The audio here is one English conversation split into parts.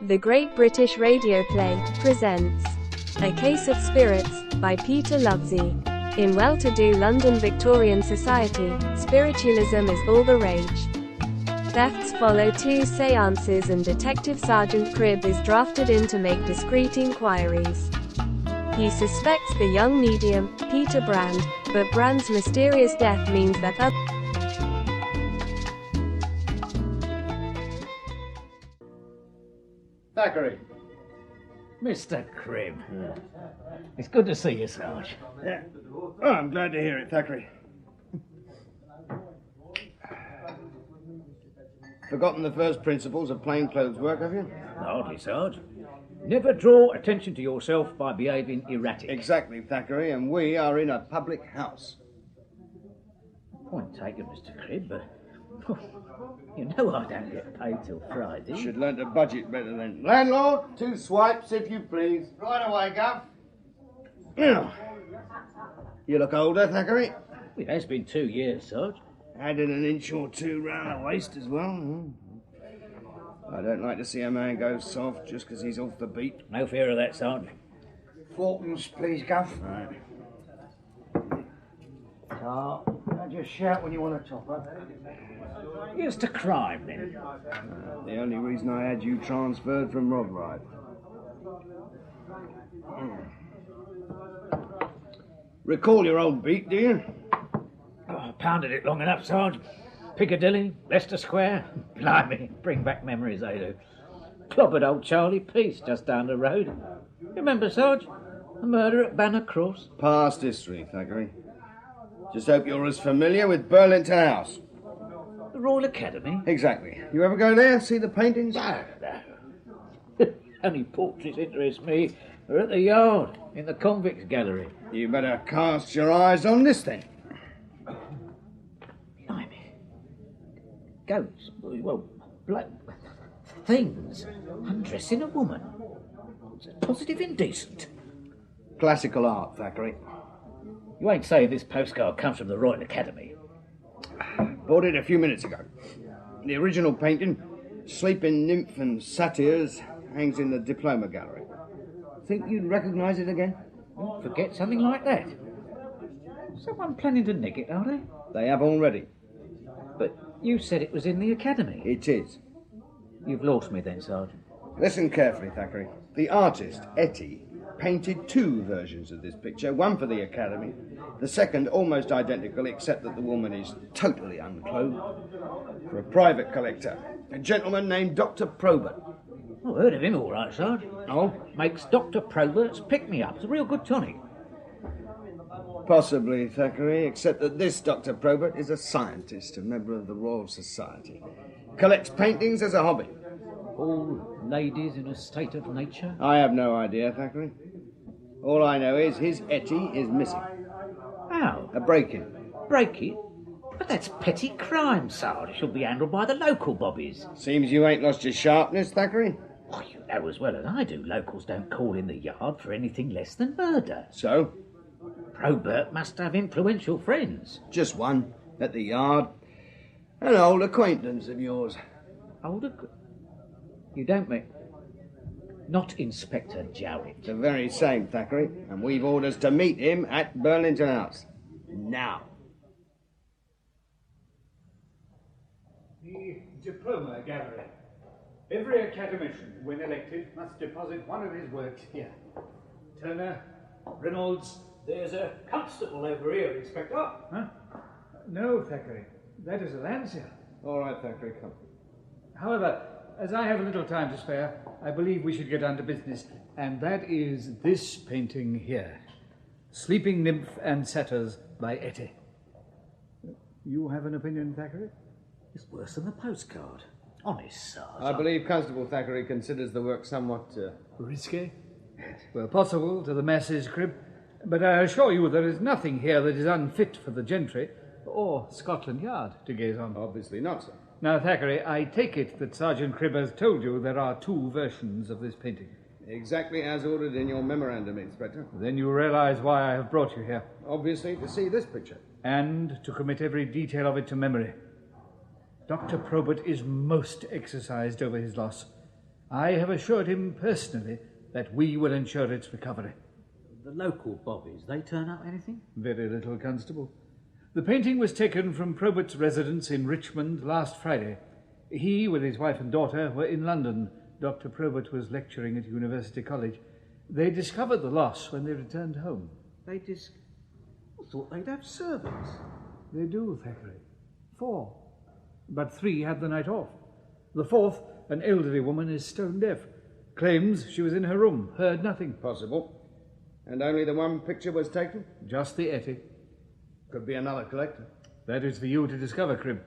The Great British Radio Play presents A Case of Spirits by Peter Lovesey. In well-to-do London Victorian society, spiritualism is all the rage. Thefts follow 2 seances and Detective Sergeant Cribb is drafted in to make discreet enquiries. He suspects the young medium, Peter Brand, but Brand's mysterious death means that Thackeray. Mr. Cribb. It's good to see you, Sarge. Yeah. Oh, I'm glad to hear it, Thackeray. Forgotten the first principles of plainclothes work, have you? Hardly, Sarge. Never draw attention to yourself by behaving erratic. Exactly, Thackeray, and we are in a public house. Point taken, Mr. Cribb, but you know I don't get paid till Friday. Should learn to budget better then. Landlord, 2 swipes, if you please. Right away, Gov. Now, you look older, Thackeray. It has been 2 years, Sarge. Added an inch or 2 round the waist as well. I don't like to see a man go soft just because he's off the beat. No fear of that, Sarge. 4pence, please, Gov. Right. Now just shout when you want to top up. Here's to crime, then. The only reason I had you transferred from Rod Ride. Recall your old beat, do you? Oh, pounded it long enough, Sarge. Piccadilly, Leicester Square. Blimey, bring back memories, they do. Clobbered old Charlie Peace just down the road. Remember, Sarge? The murder at Banner Cross? Past history, Thackeray. Just hope you're as familiar with Burlington House. The Royal Academy? Exactly. You ever go there, see the paintings? No. Only portraits interest me are at the Yard, in the Convicts Gallery. You better cast your eyes on this then. Blimey. Goats, well, things undressing a woman. It's positive indecent. Classical art, Thackeray. You ain't saying this postcard comes from the Royal Academy? Bought it a few minutes ago. The original painting, Sleeping Nymph and Satyrs, hangs in the Diploma Gallery. Think you'd recognise it again? Forget something like that. Someone planning to nick it, are they? They have already. But you said it was in the Academy. It is. You've lost me then, Sergeant. Listen carefully, Thackeray. The artist, Etty, painted 2 versions of this picture, one for the Academy, the second almost identical except that the woman is totally unclothed, for a private collector, a gentleman named Dr. Probert. Oh, heard of him all right, Sarge. Oh? Makes Dr. Probert's pick-me-ups a real good tonic. Possibly, Thackeray, except that this Dr. Probert is a scientist, a member of the Royal Society. Collects paintings as a hobby. All ladies in a state of nature? I have no idea, Thackeray. All I know is his Etty is missing. How? A break-in. Break-in? But that's petty crime, Sarge. It should be handled by the local bobbies. Seems you ain't lost your sharpness, Thackeray. Oh, you know as well as I do, locals don't call in the Yard for anything less than murder. So? Probert must have influential friends. Just one, at the Yard. An old acquaintance of yours. You don't mean... Not Inspector Jowett. The very same, Thackeray, and we've orders to meet him at Burlington House. Now. The Diploma Gallery. Every academician, when elected, must deposit one of his works here. Turner, Reynolds. There's a constable over here, Inspector. Huh? No, Thackeray. That is a Lancier. All right, Thackeray, come. However, as I have a little time to spare, I believe we should get on to business, and that is this painting here. Sleeping Nymph and Satyrs by Etty. You have an opinion, Thackeray? It's worse than the postcard. Honest, Sarge. I believe Constable Thackeray considers the work somewhat... risque? Well, possible to the masses, Cribb. But I assure you there is nothing here that is unfit for the gentry or Scotland Yard to gaze on. Obviously not, sir. Now, Thackeray, I take it that Sergeant Cribb has told you there are 2 versions of this painting. Exactly as ordered in your memorandum, Inspector. Then you realize why I have brought you here. Obviously to see this picture. And to commit every detail of it to memory. Dr. Probert is most exercised over his loss. I have assured him personally that we will ensure its recovery. The local bobbies, they turn up anything? Very little, Constable. The painting was taken from Probert's residence in Richmond last Friday. He, with his wife and daughter, were in London. Dr. Probert was lecturing at University College. They discovered the loss when they returned home. I thought they'd have servants. They do, Thackeray. 4. But 3 had the night off. The 4th, an elderly woman, is stone deaf. Claims she was in her room, heard nothing. Possible. And only the one picture was taken? Just the Etty. Could be another collector. That is for you to discover, Cribb.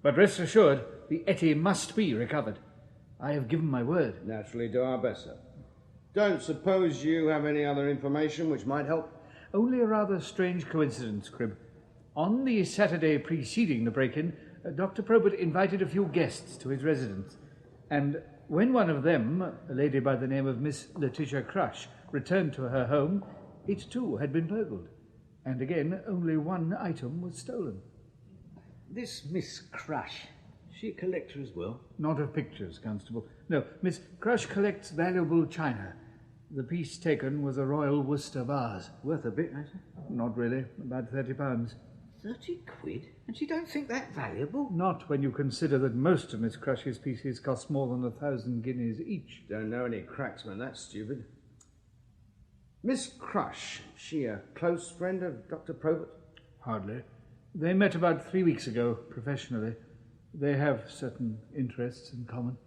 But rest assured, the Etty must be recovered. I have given my word. Naturally do our best, sir. Don't suppose you have any other information which might help? Only a rather strange coincidence, Cribb. On the Saturday preceding the break-in, Dr. Probert invited a few guests to his residence. And when one of them, a lady by the name of Miss Letitia Crush, returned to her home, it too had been burgled. And again, only one item was stolen. This Miss Crush, she a collector as well? Not of pictures, Constable. No, Miss Crush collects valuable china. The piece taken was a Royal Worcester vase. Worth a bit, ain't it? Not really, about £30. 30 quid? And she don't think that valuable? Not when you consider that most of Miss Crush's pieces cost more than 1,000 guineas each. Don't know any cracksmen, that's stupid. Miss Crush, she a close friend of Dr. Probert? Hardly. They met about 3 weeks ago, professionally. They have certain interests in common.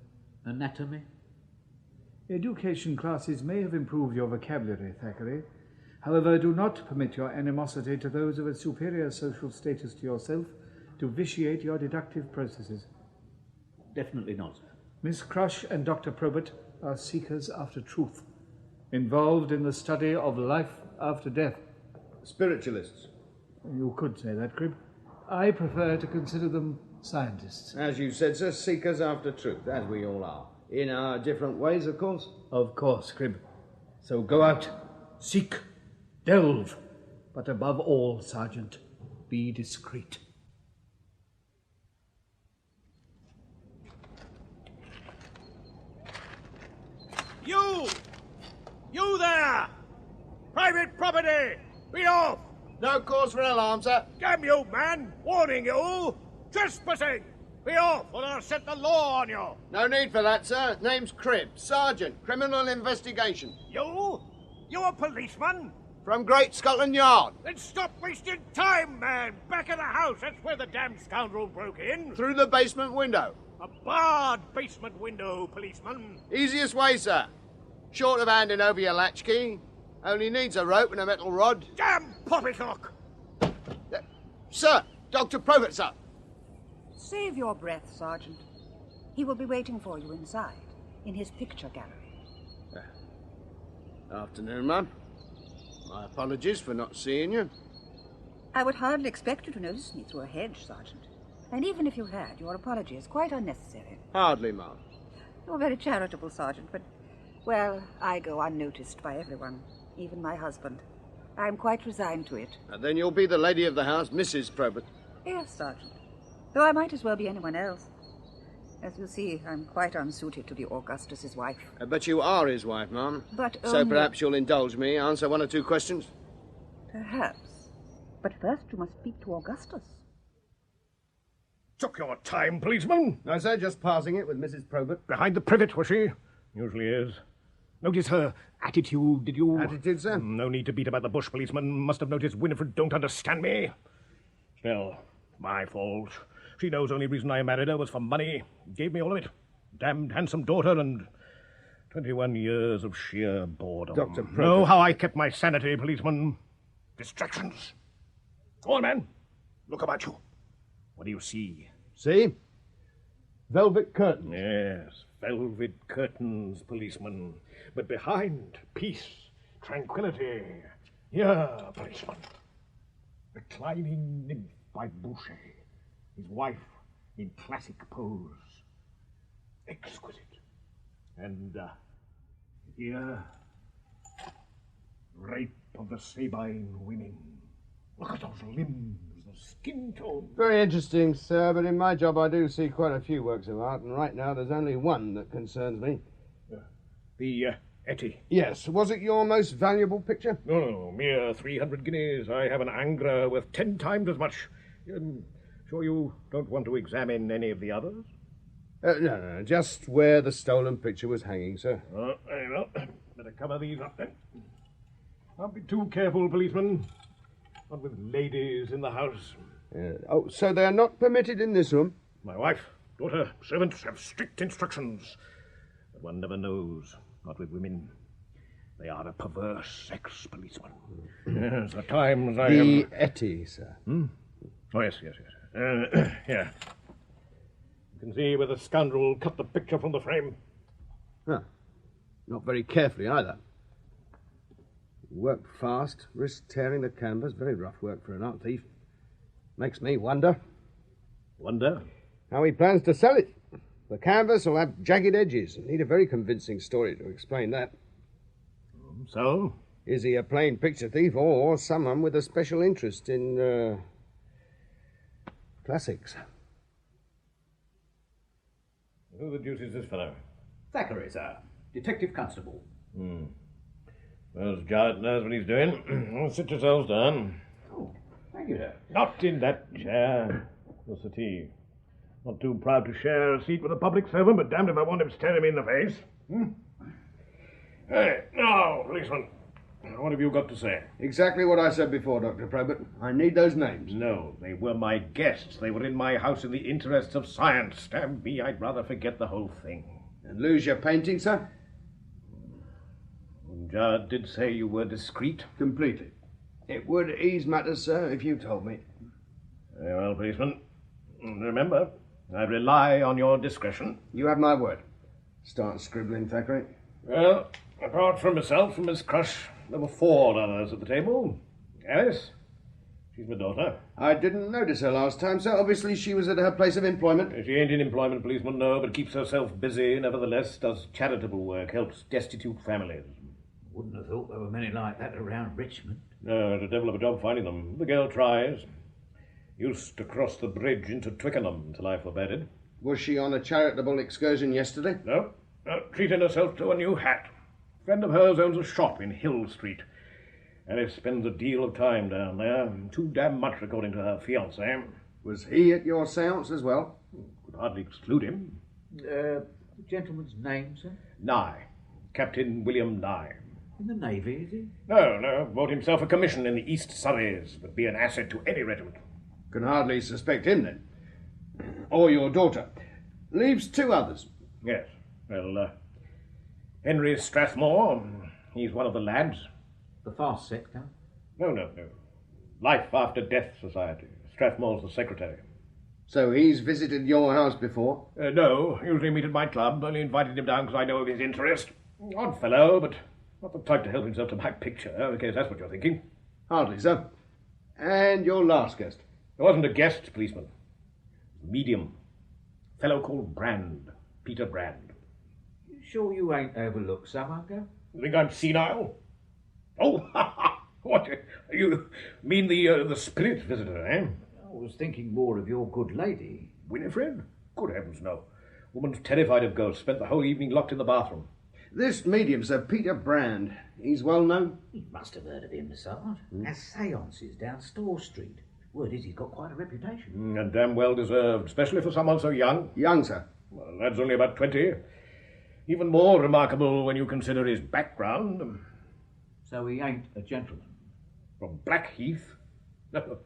Anatomy? Education classes may have improved your vocabulary, Thackeray. However, do not permit your animosity to those of a superior social status to yourself to vitiate your deductive processes. Definitely not, sir. Miss Crush and Dr. Probert are seekers after truth, involved in the study of life after death. Spiritualists. You could say that, Cribb. I prefer to consider them scientists. As you said, sir, seekers after truth, as we all are. In our different ways, of course. Of course, Cribb. So go out, seek, delve, but above all, Sergeant, be discreet. You there! Private property! Be off! No cause for alarm, sir. Damn you, man! Warning you! Trespassing! Be off, or I'll set the law on you! No need for that, sir. Name's Cribb, Sergeant, Criminal Investigation. You? You a policeman? From Great Scotland Yard. Then stop wasting time, man! Back of the house, that's where the damn scoundrel broke in! Through the basement window. A barred basement window, policeman! Easiest way, sir. Short of handing over your latchkey. Only needs a rope and a metal rod. Damn poppycock! Sir, Dr. Probert, sir. Save your breath, Sergeant. He will be waiting for you inside, in his picture gallery. Afternoon, ma'am. My apologies for not seeing you. I would hardly expect you to notice me through a hedge, Sergeant. And even if you had, your apology is quite unnecessary. Hardly, ma'am. You're very charitable, Sergeant, but, well, I go unnoticed by everyone, even my husband. I'm quite resigned to it. Then you'll be the lady of the house, Mrs. Probert. Yes, Sergeant. Though I might as well be anyone else. As you see, I'm quite unsuited to be Augustus's wife. But you are his wife, ma'am. But So perhaps you'll indulge me, answer one or two questions? Perhaps. But first you must speak to Augustus. Took your time, policeman! No, sir, just passing it with Mrs. Probert. Behind the privet, was she? Usually is. Notice her attitude, did you? Attitude, sir? No need to beat about the bush, policeman. Must have noticed Winifred don't understand me. Still, my fault. She knows only reason I married her was for money. Gave me all of it. Damned handsome daughter and 21 years of sheer boredom. Dr. Probert. Know how I kept my sanity, policeman. Distractions. Go on, man. Look about you. What do you see? See? Velvet curtains. Yes, velvet curtains, policeman. But behind, peace, tranquility. Here, policeman. Reclining nymph by Boucher. His wife in classic pose. Exquisite. And here, rape of the Sabine women. Look at those limbs, the skin tone. Very interesting, sir, but in my job I do see quite a few works of art, and right now there's only one that concerns me. The Etty. Yes. Was it your most valuable picture? No, mere 300 guineas. I have an Angler worth 10 times as much. Sure you don't want to examine any of the others? No, just where the stolen picture was hanging, sir. Very well. Better cover these up, then. Don't be too careful, policeman. Not with ladies in the house. So they are not permitted in this room? My wife, daughter, servants have strict instructions. But one never knows. Not with women. They are a perverse sex, policeman. Yes, at times I The Etty, sir. Oh, yes. Here. You can see where the scoundrel cut the picture from the frame. Huh. Not very carefully, either. Worked fast, risked tearing the canvas. Very rough work for an art thief. Makes me wonder. Wonder? How he plans to sell it. The canvas will have jagged edges. Need a very convincing story to explain that. So? Is he a plain picture thief or someone with a special interest in, classics? Who the deuce is this fellow? Thackeray, sir. Detective Constable. Well, Jarrett knows what he's doing. Sit yourselves down. Oh, thank you, sir. Not in that chair. The settee. Not too proud to share a seat with a public servant, but damned if I want him staring me in the face. Hey, now, policeman, what have you got to say? Exactly what I said before, Dr. Probert. I need those names. No, they were my guests. They were in my house in the interests of science. Damn me, I'd rather forget the whole thing. And lose your painting, sir? Jarrett did say you were discreet. Completely. It would ease matters, sir, if you told me. Very well, policeman. Remember, I rely on your discretion. You have my word. Start scribbling, Thackeray. Well, apart from myself and Miss Crush, there were 4 others at the table. Alice, she's my daughter. I didn't notice her last time, sir. Obviously she was at her place of employment. She ain't in employment, policeman, no, but keeps herself busy, nevertheless, does charitable work, helps destitute families. Wouldn't have thought there were many like that around Richmond. No, it's a devil of a job finding them. The girl tries. Used to cross the bridge into Twickenham till I forbade it. Was she on a charitable excursion yesterday? No, treating herself to a new hat. Friend of hers owns a shop in Hill Street. Alice spends a deal of time down there. Too damn much, according to her fiancé. Was he at your séance as well? Could hardly exclude him. The gentleman's name, sir? Nye. Captain William Nye. In the Navy, is he? No. Bought himself a commission in the East Surreys. Would be an asset to any regiment. Can hardly suspect him, then. Or your daughter. Leaves 2 others. Yes. Well, Henry Strathmore. He's one of the lads. The fast sector? No. Life After Death Society. Strathmore's the secretary. So he's visited your house before? No. Usually meet at my club. Only invited him down because I know of his interest. Odd fellow, but not the type to help himself to my picture, in case that's what you're thinking. Hardly, sir. And your last guest? It wasn't a guest, policeman. Medium. Fellow called Brand. Peter Brand. You sure you ain't overlooked someone, girl? You think I'm senile? Oh, what? You mean the spirit visitor, eh? I was thinking more of your good lady. Winifred? Good heavens, no. Woman's terrified of ghosts. Spent the whole evening locked in the bathroom. This medium, sir, Peter Brand. He's well known? You must have heard of him, Sarge. Has seances down Store Street. Word is he's got quite a reputation. And damn well deserved, especially for someone so young. Young, sir. Well, lad's only about 20. Even more remarkable when you consider his background. So he ain't a gentleman? From Blackheath? No,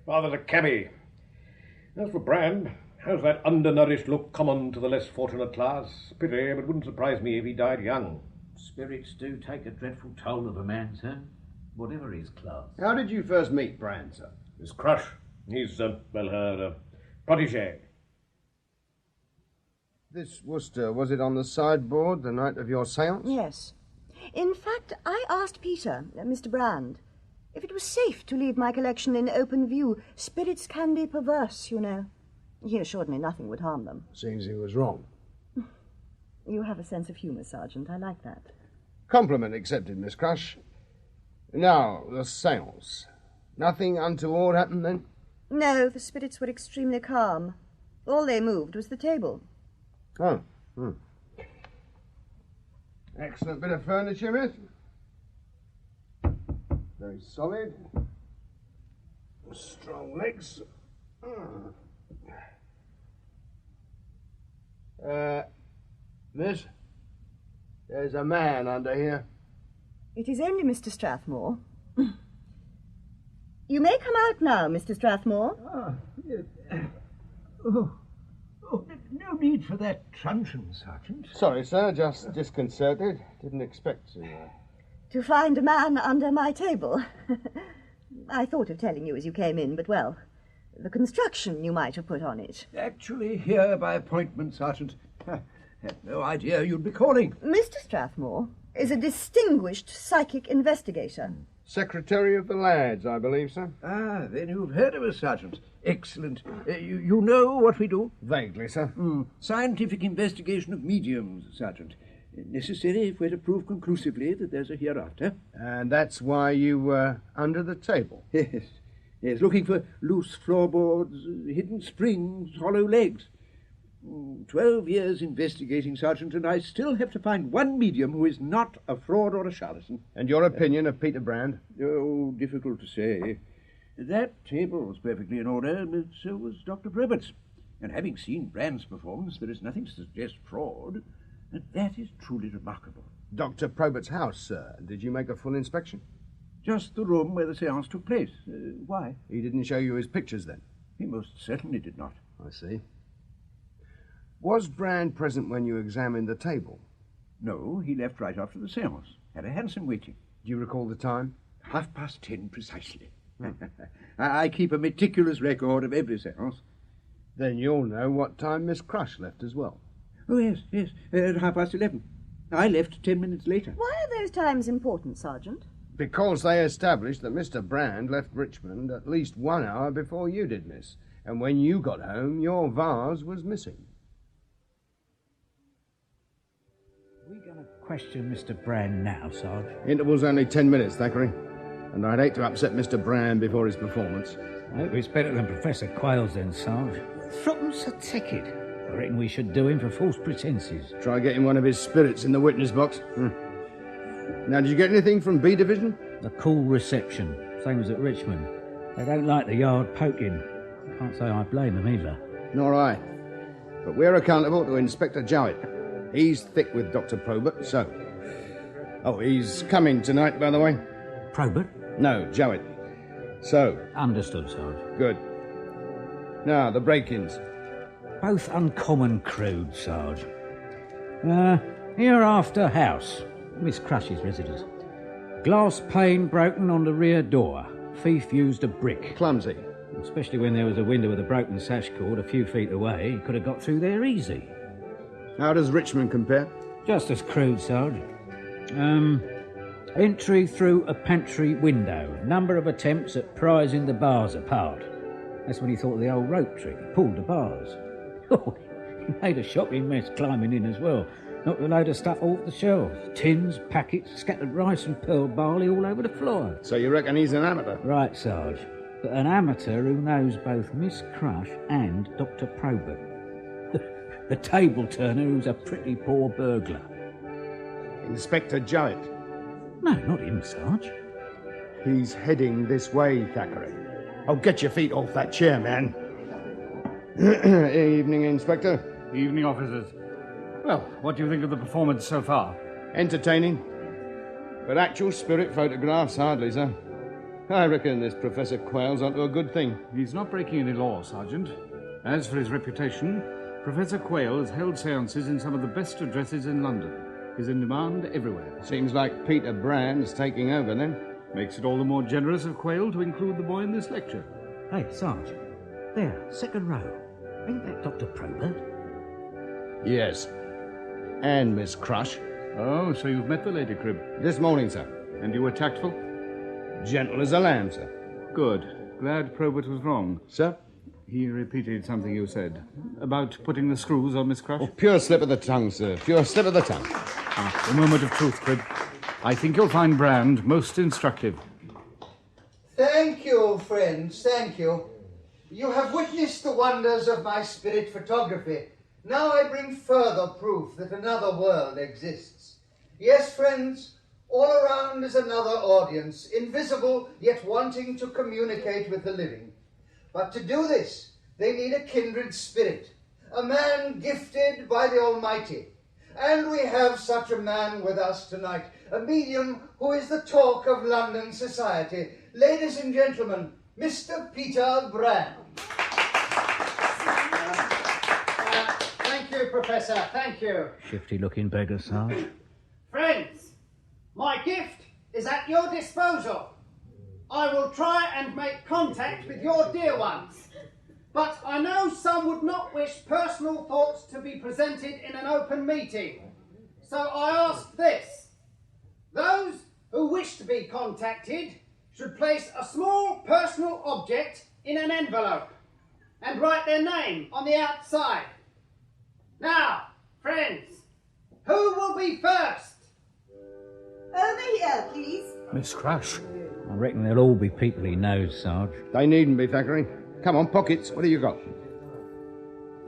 rather a cabby. As for Brand, has that undernourished look common to the less fortunate class. Pity, but wouldn't surprise me if he died young. Spirits do take a dreadful toll of a man, sir, whatever his class. How did you first meet Brand, sir? His crush. He's, her protégé. This Worcester, was it on the sideboard the night of your séance? Yes. In fact, I asked Peter, Mr. Brand, if it was safe to leave my collection in open view. Spirits can be perverse, you know. He assured me nothing would harm them. Seems he was wrong. You have a sense of humour, Sergeant. I like that. Compliment accepted, Miss Crush. Now, the séance. Nothing untoward happened then? No, the spirits were extremely calm. All they moved was the table. Oh. Excellent bit of furniture, miss. Very solid. Strong legs. Miss, there's a man under here. It is only Mr. Strathmore. You may come out now, Mr. Strathmore. No need for that truncheon, Sergeant. Sorry, sir, just disconcerted. Didn't expect to. To find a man under my table. I thought of telling you as you came in, but well, the construction you might have put on it. Actually here by appointment, Sergeant. Had no idea you'd be calling. Mr. Strathmore is a distinguished psychic investigator. Secretary of the Lads, I believe, sir. Ah, then you've heard of us, Sergeant. Excellent. You know what we do? Vaguely, sir. Scientific investigation of mediums, Sergeant. Necessary if we're to prove conclusively that there's a hereafter. And that's why you were under the table? Yes. Yes, looking for loose floorboards, hidden springs, hollow legs. 12 years investigating, Sergeant, and I still have to find one medium who is not a fraud or a charlatan. And your opinion of Peter Brand? Oh, difficult to say. That table was perfectly in order, but so was Dr. Probert's. And having seen Brand's performance, there is nothing to suggest fraud, and that is truly remarkable. Dr. Probert's house, sir. Did you make a full inspection? Just the room where the séance took place. Why? He didn't show you his pictures, then? He most certainly did not. I see. Was Brand present when you examined the table? No, he left right after the séance. Had a hansom waiting. Do you recall the time? 10:30 precisely. I keep a meticulous record of every séance. Then you'll know what time Miss Crush left as well. Oh, yes, at 11:30. I left 10 minutes later. Why are those times important, Sergeant? Because they established that Mr. Brand left Richmond at least 1 hour before you did, miss. And when you got home, your vase was missing. We're going to question Mr. Brand now, Sarge. Interval's only 10 minutes, Thackeray. And I'd hate to upset Mr. Brand before his performance. I hope he's better than Professor Quayle's then, Sarge. Throttle's a ticket. I reckon we should do him for false pretences. Try getting one of his spirits in the witness box. Now, did you get anything from B Division? A cool reception, same as at Richmond. They don't like the yard poking. Can't say I blame them either. Nor I. But we're accountable to Inspector Jowett. He's thick with Dr. Probert, so... Oh, he's coming tonight, by the way. Probert? No, Jowett. So... Understood, Sarge. Good. Now, the break-ins. Both uncommon crude, Sarge. Hereafter house. Miss Crush's residence. Glass pane broken on the rear door. Thief used a brick. Clumsy. Especially when there was a window with a broken sash cord a few feet away. He could have got through there easy. How does Richmond compare? Just as crude, Sarge. Entry through a pantry window. Number of attempts at prising the bars apart. That's when he thought of the old rope trick. He pulled the bars. Oh, he made a shocking mess climbing in as well. Knocked a load of stuff off the shelves. Tins, packets, scattered rice and pearl barley all over the floor. So you reckon he's an amateur? Right, Sarge. But an amateur who knows both Miss Crush and Dr. Probert. The table turner who's a pretty poor burglar. Inspector Jowett. No, not him, Sarge. He's heading this way, Thackeray. Oh, get your feet off that chair, man. Evening, Inspector. Evening, officers. Well, what do you think of the performance so far? Entertaining. But actual spirit photographs, hardly, sir. I reckon this Professor Quayle's onto a good thing. He's not breaking any law, Sergeant. As for his reputation, Professor Quayle has held seances in some of the best addresses in London. He's in demand everywhere. Seems like Peter Brand's taking over, then. Makes it all the more generous of Quayle to include the boy in this lecture. Hey, Sarge. There, second row. Ain't that Dr. Probert? Yes. And Miss Crush. Oh, so you've met the lady, Cribb. This morning, sir. And you were tactful? Gentle as a lamb, sir. Good. Glad Probert was wrong. Sir? He repeated something you said. About putting the screws on Miss Crush? Oh, pure slip of the tongue, sir. Pure slip of the tongue. A moment of truth, Cribb. I think you'll find Brand most instructive. Thank you, friends, thank you. You have witnessed the wonders of my spirit photography. Now I bring further proof that another world exists. Yes, friends, all around is another audience, invisible yet wanting to communicate with the living. But to do this, they need a kindred spirit, a man gifted by the Almighty. And we have such a man with us tonight, a medium who is the talk of London society. Ladies and gentlemen, Mr. Peter Brand. Thank you, Professor, thank you. Shifty-looking beggar, Sarge. Friends, my gift is at your disposal. I will try and make contact with your dear ones. But I know some would not wish personal thoughts to be presented in an open meeting. So I ask this. Those who wish to be contacted should place a small personal object in an envelope and write their name on the outside. Now, friends, who will be first? Over here, please. Miss Crush. I reckon they'll all be people he knows, Sarge. They needn't be, Thackeray. Come on, pockets. What have you got?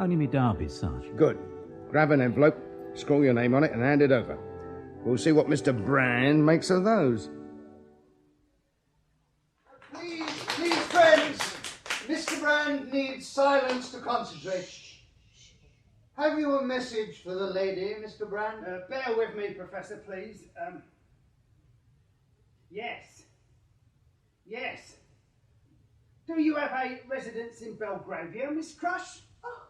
Only me Derby's, Sarge. Good. Grab an envelope, scrawl your name on it, and hand it over. We'll see what Mr. Brand makes of those. Please, friends, Mr. Brand needs silence to concentrate. Have you a message for the lady, Mr. Brand? Bear with me, Professor, please. Yes. Do you have a residence in Belgravia, Miss Crush? Oh,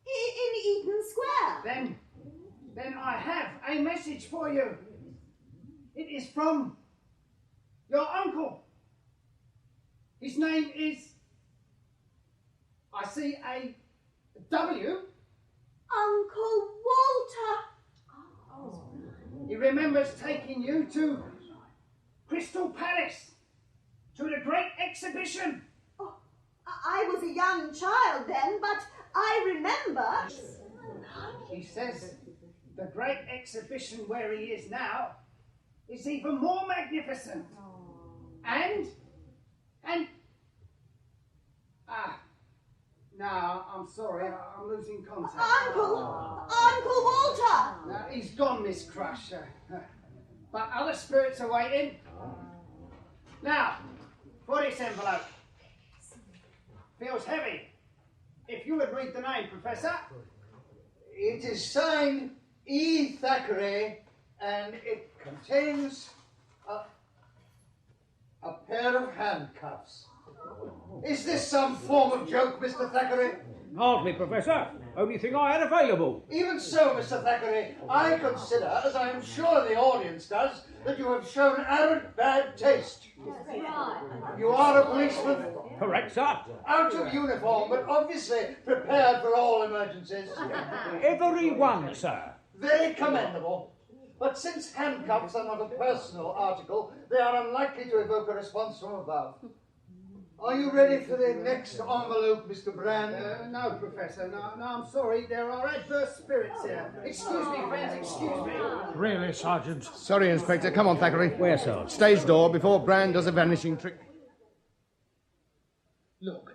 in Eaton Square. Then I have a message for you. It is from your uncle. His name is... I see a W. Uncle Walter. He remembers taking you to Crystal Palace, to the great exhibition. Oh, I was a young child then, but I remember. He says the great exhibition where he is now is even more magnificent. And no, I'm sorry, I'm losing contact. Uncle Walter. No, he's gone, Miss Crush. But other spirits are waiting. Now, for this envelope. Feels heavy. If you would read the name, Professor. It is signed E. Thackeray, and it contains a pair of handcuffs. Is this some form of joke, Mr. Thackeray? Hardly, Professor. Only thing I had available. Even so, Mr. Thackeray, I consider, as I am sure the audience does, that you have shown arrant bad taste. You are a policeman. Correct, sir. Out of uniform, but obviously prepared for all emergencies. Every one, sir. Very commendable. But since handcuffs are not a personal article, they are unlikely to evoke a response from above. Are you ready for the next envelope, Mr. Brand? No, Professor. No, I'm sorry. There are adverse spirits here. Excuse me, friends, excuse me. Really, Sergeant? Sorry, Inspector. Come on, Thackeray. Where, Sarge? Stage door before Brand does a vanishing trick. Look,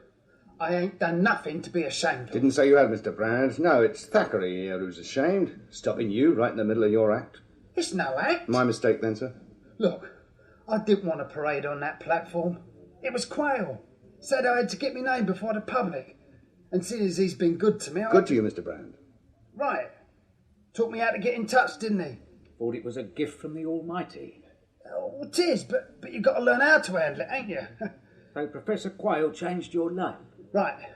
I ain't done nothing to be ashamed of. Didn't say you had, Mr. Brand. No, it's Thackeray here who's ashamed. Stopping you right in the middle of your act. It's no act. My mistake then, sir. Look, I didn't want to parade on that platform. It was Quayle. Said I had to get my name before the public. And seeing as he's been good to me... Good to you, Mr. Brand. Right. Taught me how to get in touch, didn't he? Thought it was a gift from the Almighty. Oh, it is, but you've got to learn how to handle it, ain't you? So Professor Quayle changed your name? Right.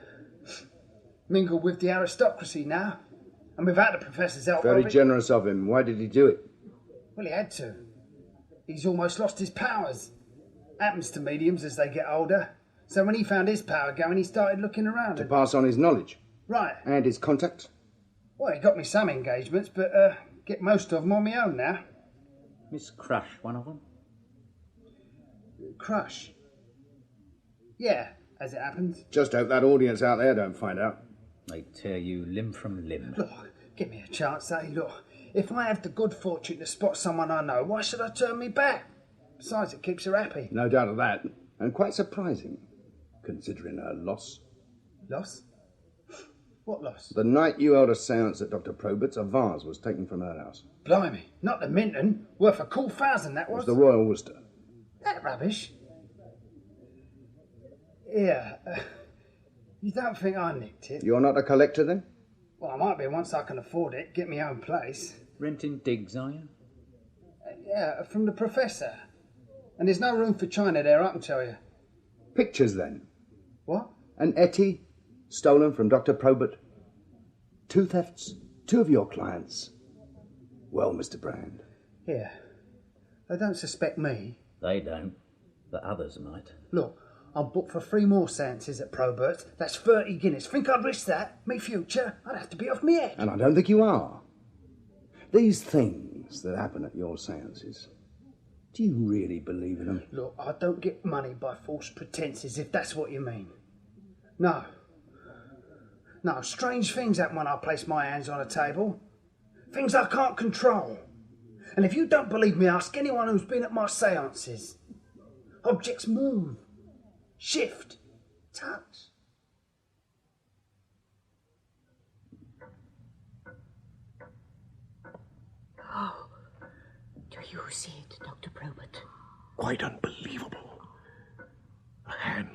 Mingled with the aristocracy now. And without the Professor's help... Very generous of him. Why did he do it? Well, he had to. He's almost lost his powers. Happens to mediums as they get older. So when he found his power going, he started looking around. To pass on his knowledge. Right. And his contacts? Well, he got me some engagements, but get most of them on my own now. Miss Crush, one of them? Crush? Yeah, as it happens. Just hope that audience out there don't find out. They tear you limb from limb. Look, give me a chance, eh? Look, if I have the good fortune to spot someone I know, why should I turn me back? Besides, it keeps her happy. No doubt of that. And quite surprising, considering her loss. Loss? What loss? The night you held a séance at Dr. Probert's, a vase was taken from her house. Blimey, not the Minton. Worth a cool 1,000, that It was. was the Royal Worcester. That rubbish? Here, you don't think I nicked it? You're not a collector, then? Well, I might be once I can afford it, get my own place. Renting digs, are you? Yeah, from the Professor. And there's no room for China there, I can tell you. Pictures, then? What? An Etty, stolen from Dr. Probert. 2 thefts, 2 of your clients. Well, Mr. Brand. Here, they don't suspect me. They don't, but others might. Look, I'm booked for 3 more séances at Probert's. That's 30 guineas. Think I'd risk that? Me future? I'd have to be off me head. And I don't think you are. These things that happen at your séances, do you really believe in them? Look, I don't get money by false pretences, if that's what you mean. No. No, strange things happen when I place my hands on a table. Things I can't control. And if you don't believe me, ask anyone who's been at my séances. Objects move, shift, touch. Oh, do you see it, Dr. Probert? Quite unbelievable. A hand.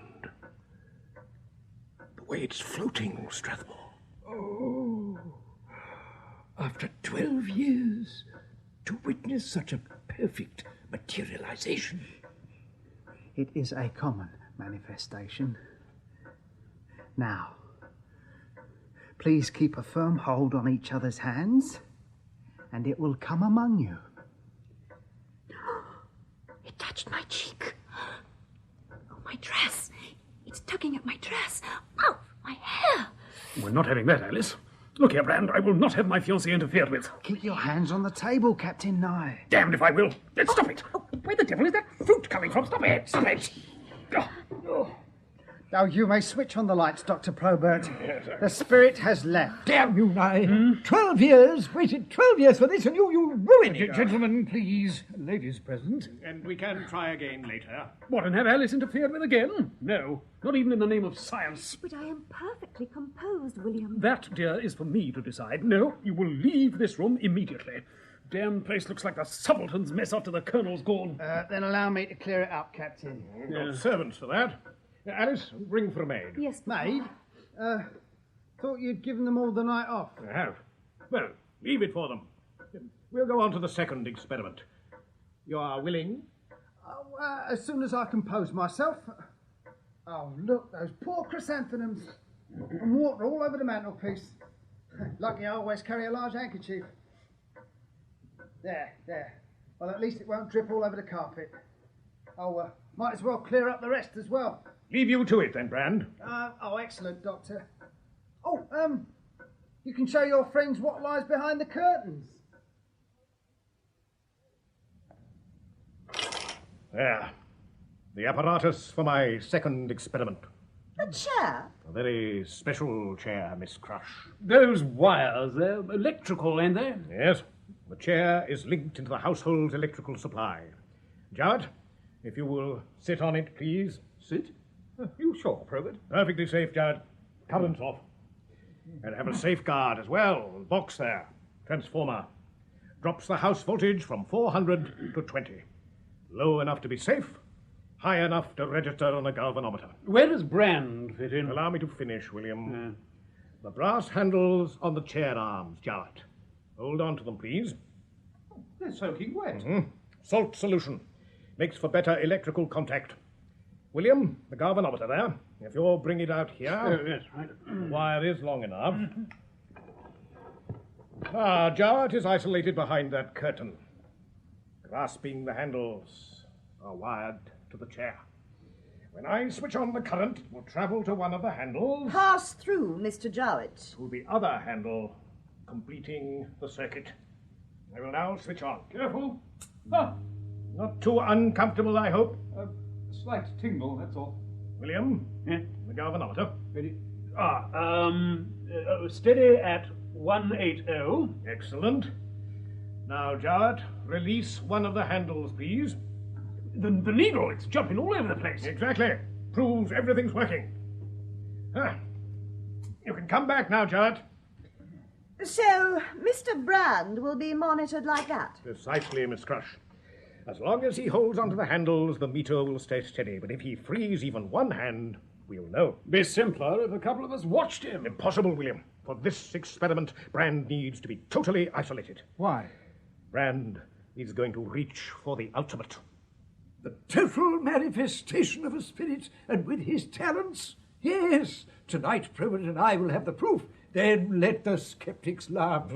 The way it's floating, Strathmore. Oh, after 12 years, to witness such a perfect materialization. It is a common manifestation. Now, please keep a firm hold on each other's hands, and it will come among you. It touched my cheek. Oh, my dress. It's tugging at my dress. Oh, my hair. We're not having that, Alice. Look here, Brand, I will not have my fiancée interfered with. Keep your hands on the table, Captain Nye. Damned if I will. Let's stop it. Where the devil is that fruit coming from? Stop it. Stop it. Now, you may switch on the lights, Dr. Probert. Yes, sir. The spirit has left. Damn you, Nye. 12 years, waited 12 years for this, and you ruined it. Gentlemen, please. Ladies present. And we can try again later. What, and have Alice interfered with again? No, not even in the name of science. But I am perfectly composed, William. That, dear, is for me to decide. No, you will leave this room immediately. Damn place looks like the subaltern's mess after the colonel's gone. Then allow me to clear it up, Captain. Got servants for that. Alice, ring for a maid. Yes, Maid? Thought you'd given them all the night off. I have. Well, leave it for them. We'll go on to the second experiment. You are willing? As soon as I compose myself. Oh, look, those poor chrysanthemums. And water all over the mantelpiece. Lucky I always carry a large handkerchief. There. Well, at least it won't drip all over the carpet. Oh, might as well clear up the rest as well. Leave you to it, then, Brand. Excellent, Doctor. You can show your friends what lies behind the curtains. There. The apparatus for my second experiment. A chair? A very special chair, Miss Crush. Those wires, they're electrical, ain't they? Yes. The chair is linked into the household's electrical supply. Judd, if you will sit on it, please. Sit? You sure, Probert? Perfectly safe, Judd. Current's off. And have a safeguard as well. Box there. Transformer. Drops the house voltage from 400 to 20. Low enough to be safe, high enough to register on a galvanometer. Where does Brand fit in? Allow me to finish, William. The brass handles on the chair arms, Judd. Hold on to them, please. They're soaking wet. Salt solution. Makes for better electrical contact. William, the galvanometer there. If you'll bring it out here. Yes, right. The wire is long enough. Jar, it is isolated behind that curtain. Grasping the handles are wired to the chair. When I switch on the current, it will travel to one of the handles. Pass through, Mr. Jowett. To the other handle, completing the circuit. I will now switch on. Careful. Not too uncomfortable, I hope. Slight tingle, that's all. William, the galvanometer. Ready? Steady at 180. Excellent. Now, Jarrett, release one of the handles, please. The needle, it's jumping all over the place. Exactly. Proves everything's working. You can come back now, Jarrett. So, Mr. Brand will be monitored like that? Precisely, Miss Crush. As long as he holds onto the handles, the meter will stay steady. But if he frees even one hand, we'll know. Be simpler if a couple of us watched him. Impossible, William. For this experiment, Brand needs to be totally isolated. Why? Brand is going to reach for the ultimate. The total manifestation of a spirit, and with his talents? Yes. Tonight, Probert and I will have the proof. Then let the skeptics laugh.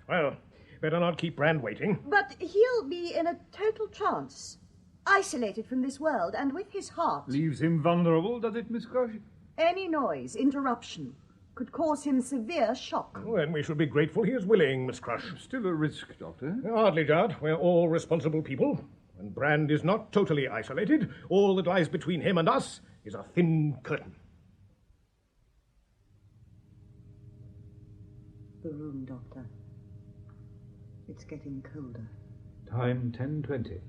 Well, better not keep Brand waiting. But he'll be in a total trance, isolated from this world, and with his heart. Leaves him vulnerable, does it, Miss Crush? Any noise, interruption, could cause him severe shock. Then we should be grateful he is willing, Miss Crush. Still a risk, Doctor. Hardly, Judd. We're all responsible people. When Brand is not totally isolated, all that lies between him and us is a thin curtain. The room, Doctor. It's getting colder. Time 10:20.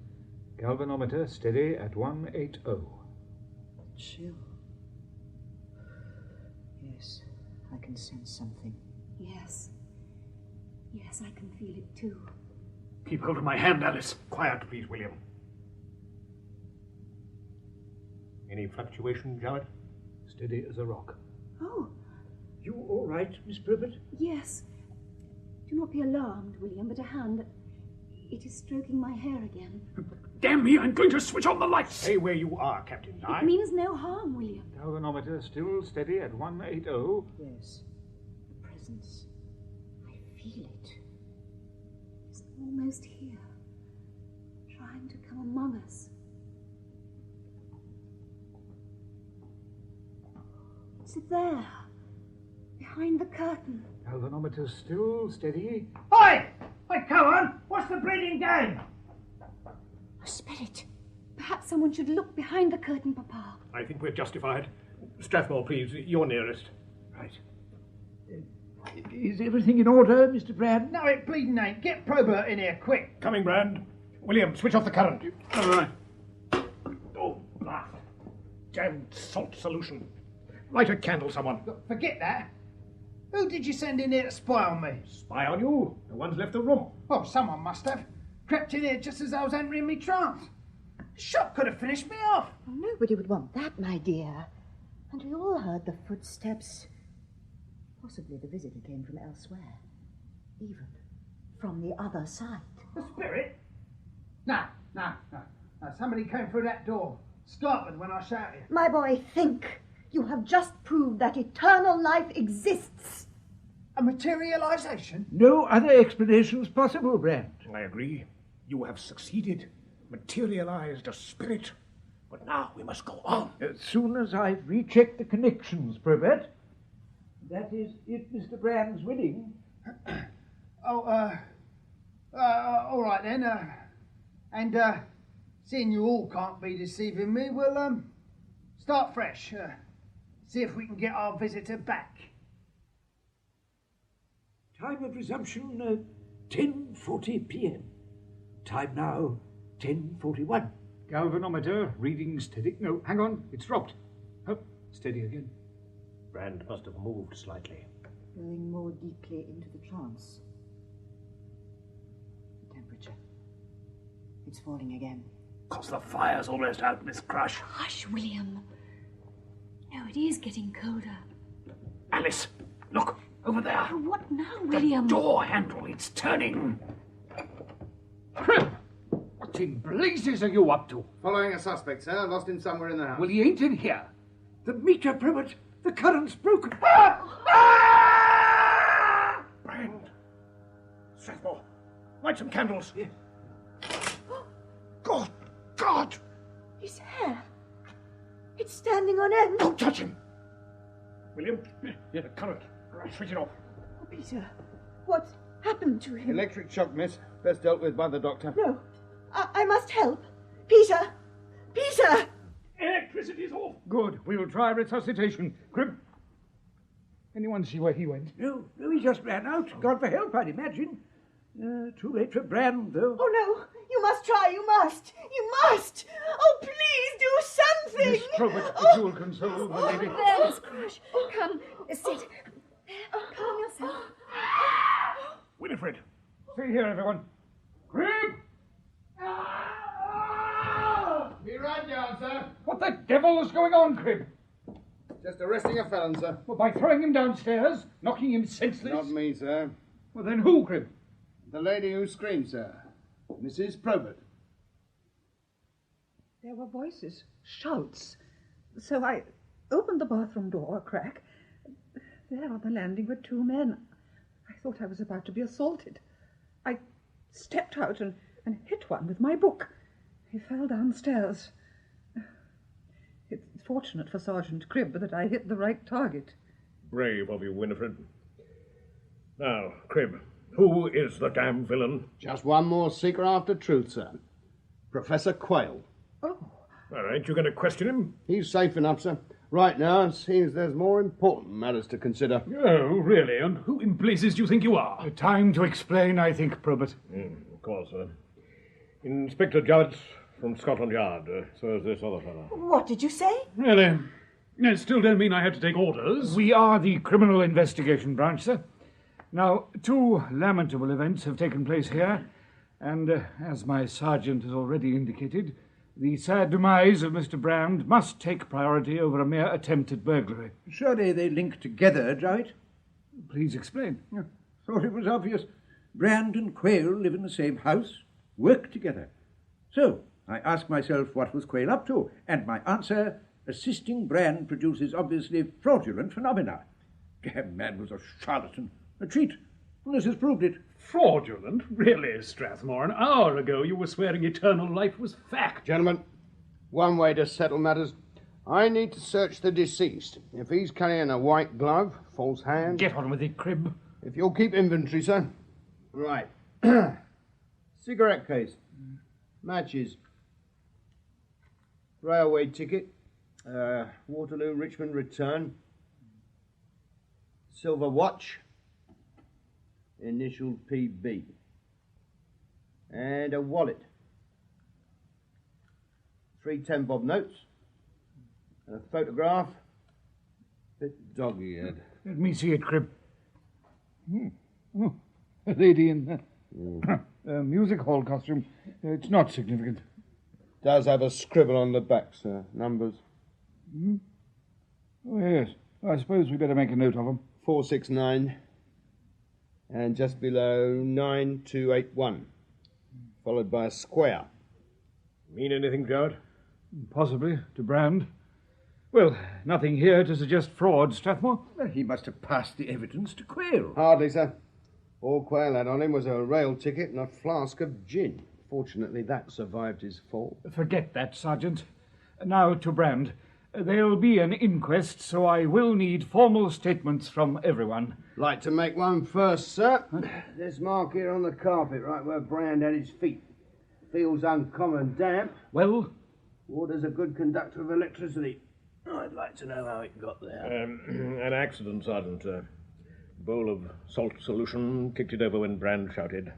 Galvanometer steady at 180. Chill. Yes, I can sense something. Yes. Yes, I can feel it too. Keep hold of my hand, Alice. Quiet, please, William. Any fluctuation, Jarrett? Steady as a rock. Oh, You all right, Miss Probert? yes. Do not be alarmed, William, but a hand... It is stroking my hair again. Damn me, I'm going to switch on the lights. Stay where you are, Captain Nye. It means no harm, William. Galvanometer still steady at 180. Yes, the presence. I feel it. It's almost here, trying to come among us. Is it there? Behind the curtain. Galvanometer still steady. Oi! Oi, come on! What's the bleeding game? A spirit. Perhaps someone should look behind the curtain, Papa. I think we're justified. Strathmore, please, you're nearest. Right. Is everything in order, Mr. Brand? No, it bleeding ain't. Get Probert in here, quick. Coming, Brand. William, switch off the current. All right. Oh, blast. Damned salt solution. Light a candle, someone. Look, forget that. Who did you send in here to spy on me? Spy on you? No one's left the room. Well, someone must have. Crept in here just as I was entering me trance. Shock could have finished me off. Oh, nobody would want that, my dear. And we all heard the footsteps. Possibly the visitor came from elsewhere. Even from the other side. The spirit? No. Somebody came through that door. Startled when I shouted. My boy, think. You have just proved that eternal life exists. A materialisation? No other explanations possible, Brand. I agree. You have succeeded. Materialized a spirit. But now we must go on. As soon as I've rechecked the connections, Probert. That is, if Mr. Brand's willing. All right then. And seeing you all can't be deceiving me, we'll start fresh. See if we can get our visitor back. Time of resumption, 10:40 p.m. Time now, 10:41. Galvanometer reading steady. No, hang on, it's dropped. Oh, steady again. Brand must have moved slightly. Going more deeply into the trance. The temperature. It's falling again. 'Cause the fire's almost out, Miss Crush. Hush, William. No, it is getting colder. Alice, look, over there. Oh, what now, William? The door handle, it's turning. Cribb! What in blazes are you up to? Following a suspect, sir. Lost him somewhere in the house. Well, he ain't in here. The meter, Probert. The current's broken. Brand. Strathmore, light some candles. Yes. God! His hair. It's standing on end. Don't touch him. William, the current. Switch it off. Oh, Peter, what happened to him? Electric shock, miss. Best dealt with by the doctor. No, I must help. Peter! Peter! Electricity's off. Good, we'll try resuscitation. Cribb, anyone see where he went? No, he just ran out. Gone for help, I'd imagine. Too late for Brand, though. Oh, no, you must try, you must. You must. Oh, please do something. Miss Probert, if you'll console the lady. There, Miss Crush. Come, sit. Winifred! See here, everyone. Cribb! Be right down, sir. What the devil is going on, Cribb? Just arresting a felon, sir. Well, by throwing him downstairs, knocking him senseless? Not me, sir. Well, then who, Cribb? The lady who screamed, sir. Mrs. Probert. There were voices, shouts. So I opened the bathroom door a crack. There on the landing were two men. I thought I was about to be assaulted. I stepped out and hit one with my book. He fell downstairs. It's fortunate for Sergeant Cribb that I hit the right target. Brave of you, Winifred. Now, Cribb, who is the damn villain? Just one more seeker after truth, sir. Professor Quayle. Oh. Well, ain't you going to question him? He's safe enough, sir. Right now, it seems there's more important matters to consider. Oh, really? And who in blazes do you think you are? Time to explain, I think, Probert. Of course, sir. Inspector Jowett from Scotland Yard. So is this other fellow. What did you say? Really? It still don't mean I had to take orders. We are the Criminal Investigation Branch, sir. Now, two lamentable events have taken place here, and as my sergeant has already indicated, the sad demise of Mr. Brand must take priority over a mere attempt at burglary. Surely they link together, Jowett? Please explain. Thought it was obvious. Brand and Quayle live in the same house, work together. So, I asked myself what was Quayle up to, and my answer, assisting Brand produces obviously fraudulent phenomena. Damn man was a charlatan, a cheat, and this has proved it. Fraudulent? Really, Strathmore? An hour ago you were swearing eternal life was fact. Gentlemen, one way to settle matters. I need to search the deceased. If he's carrying a white glove, false hand... Get on with it, Cribb. If you'll keep inventory, sir. Right. Cigarette case. Matches. Railway ticket. Waterloo Richmond return. Silver watch. Initial PB. And a wallet. 3 10-bob notes. And a photograph. Bit dog-eared. Let me see it, Cribb. Oh, a lady in a music hall costume. It's not significant. Does have a scribble on the back, sir. Numbers. Oh, yes. I suppose we better make a note of them. 469. And just below 9281. Followed by a square. Mean anything, Jowett? Possibly, to Brand. Well, nothing here to suggest fraud, Strathmore. Well, he must have passed the evidence to Quayle. Hardly, sir. All Quayle had on him was a rail ticket and a flask of gin. Fortunately, that survived his fall. Forget that, Sergeant. Now to Brand. There'll be an inquest, so I will need formal statements from everyone. Like to make one first, sir. This mark here on the carpet, right where Brand had his feet. Feels uncommon damp. Well? Water's a good conductor of electricity. I'd like to know how it got there. An accident, Sergeant. Bowl of salt solution kicked it over when Brand shouted.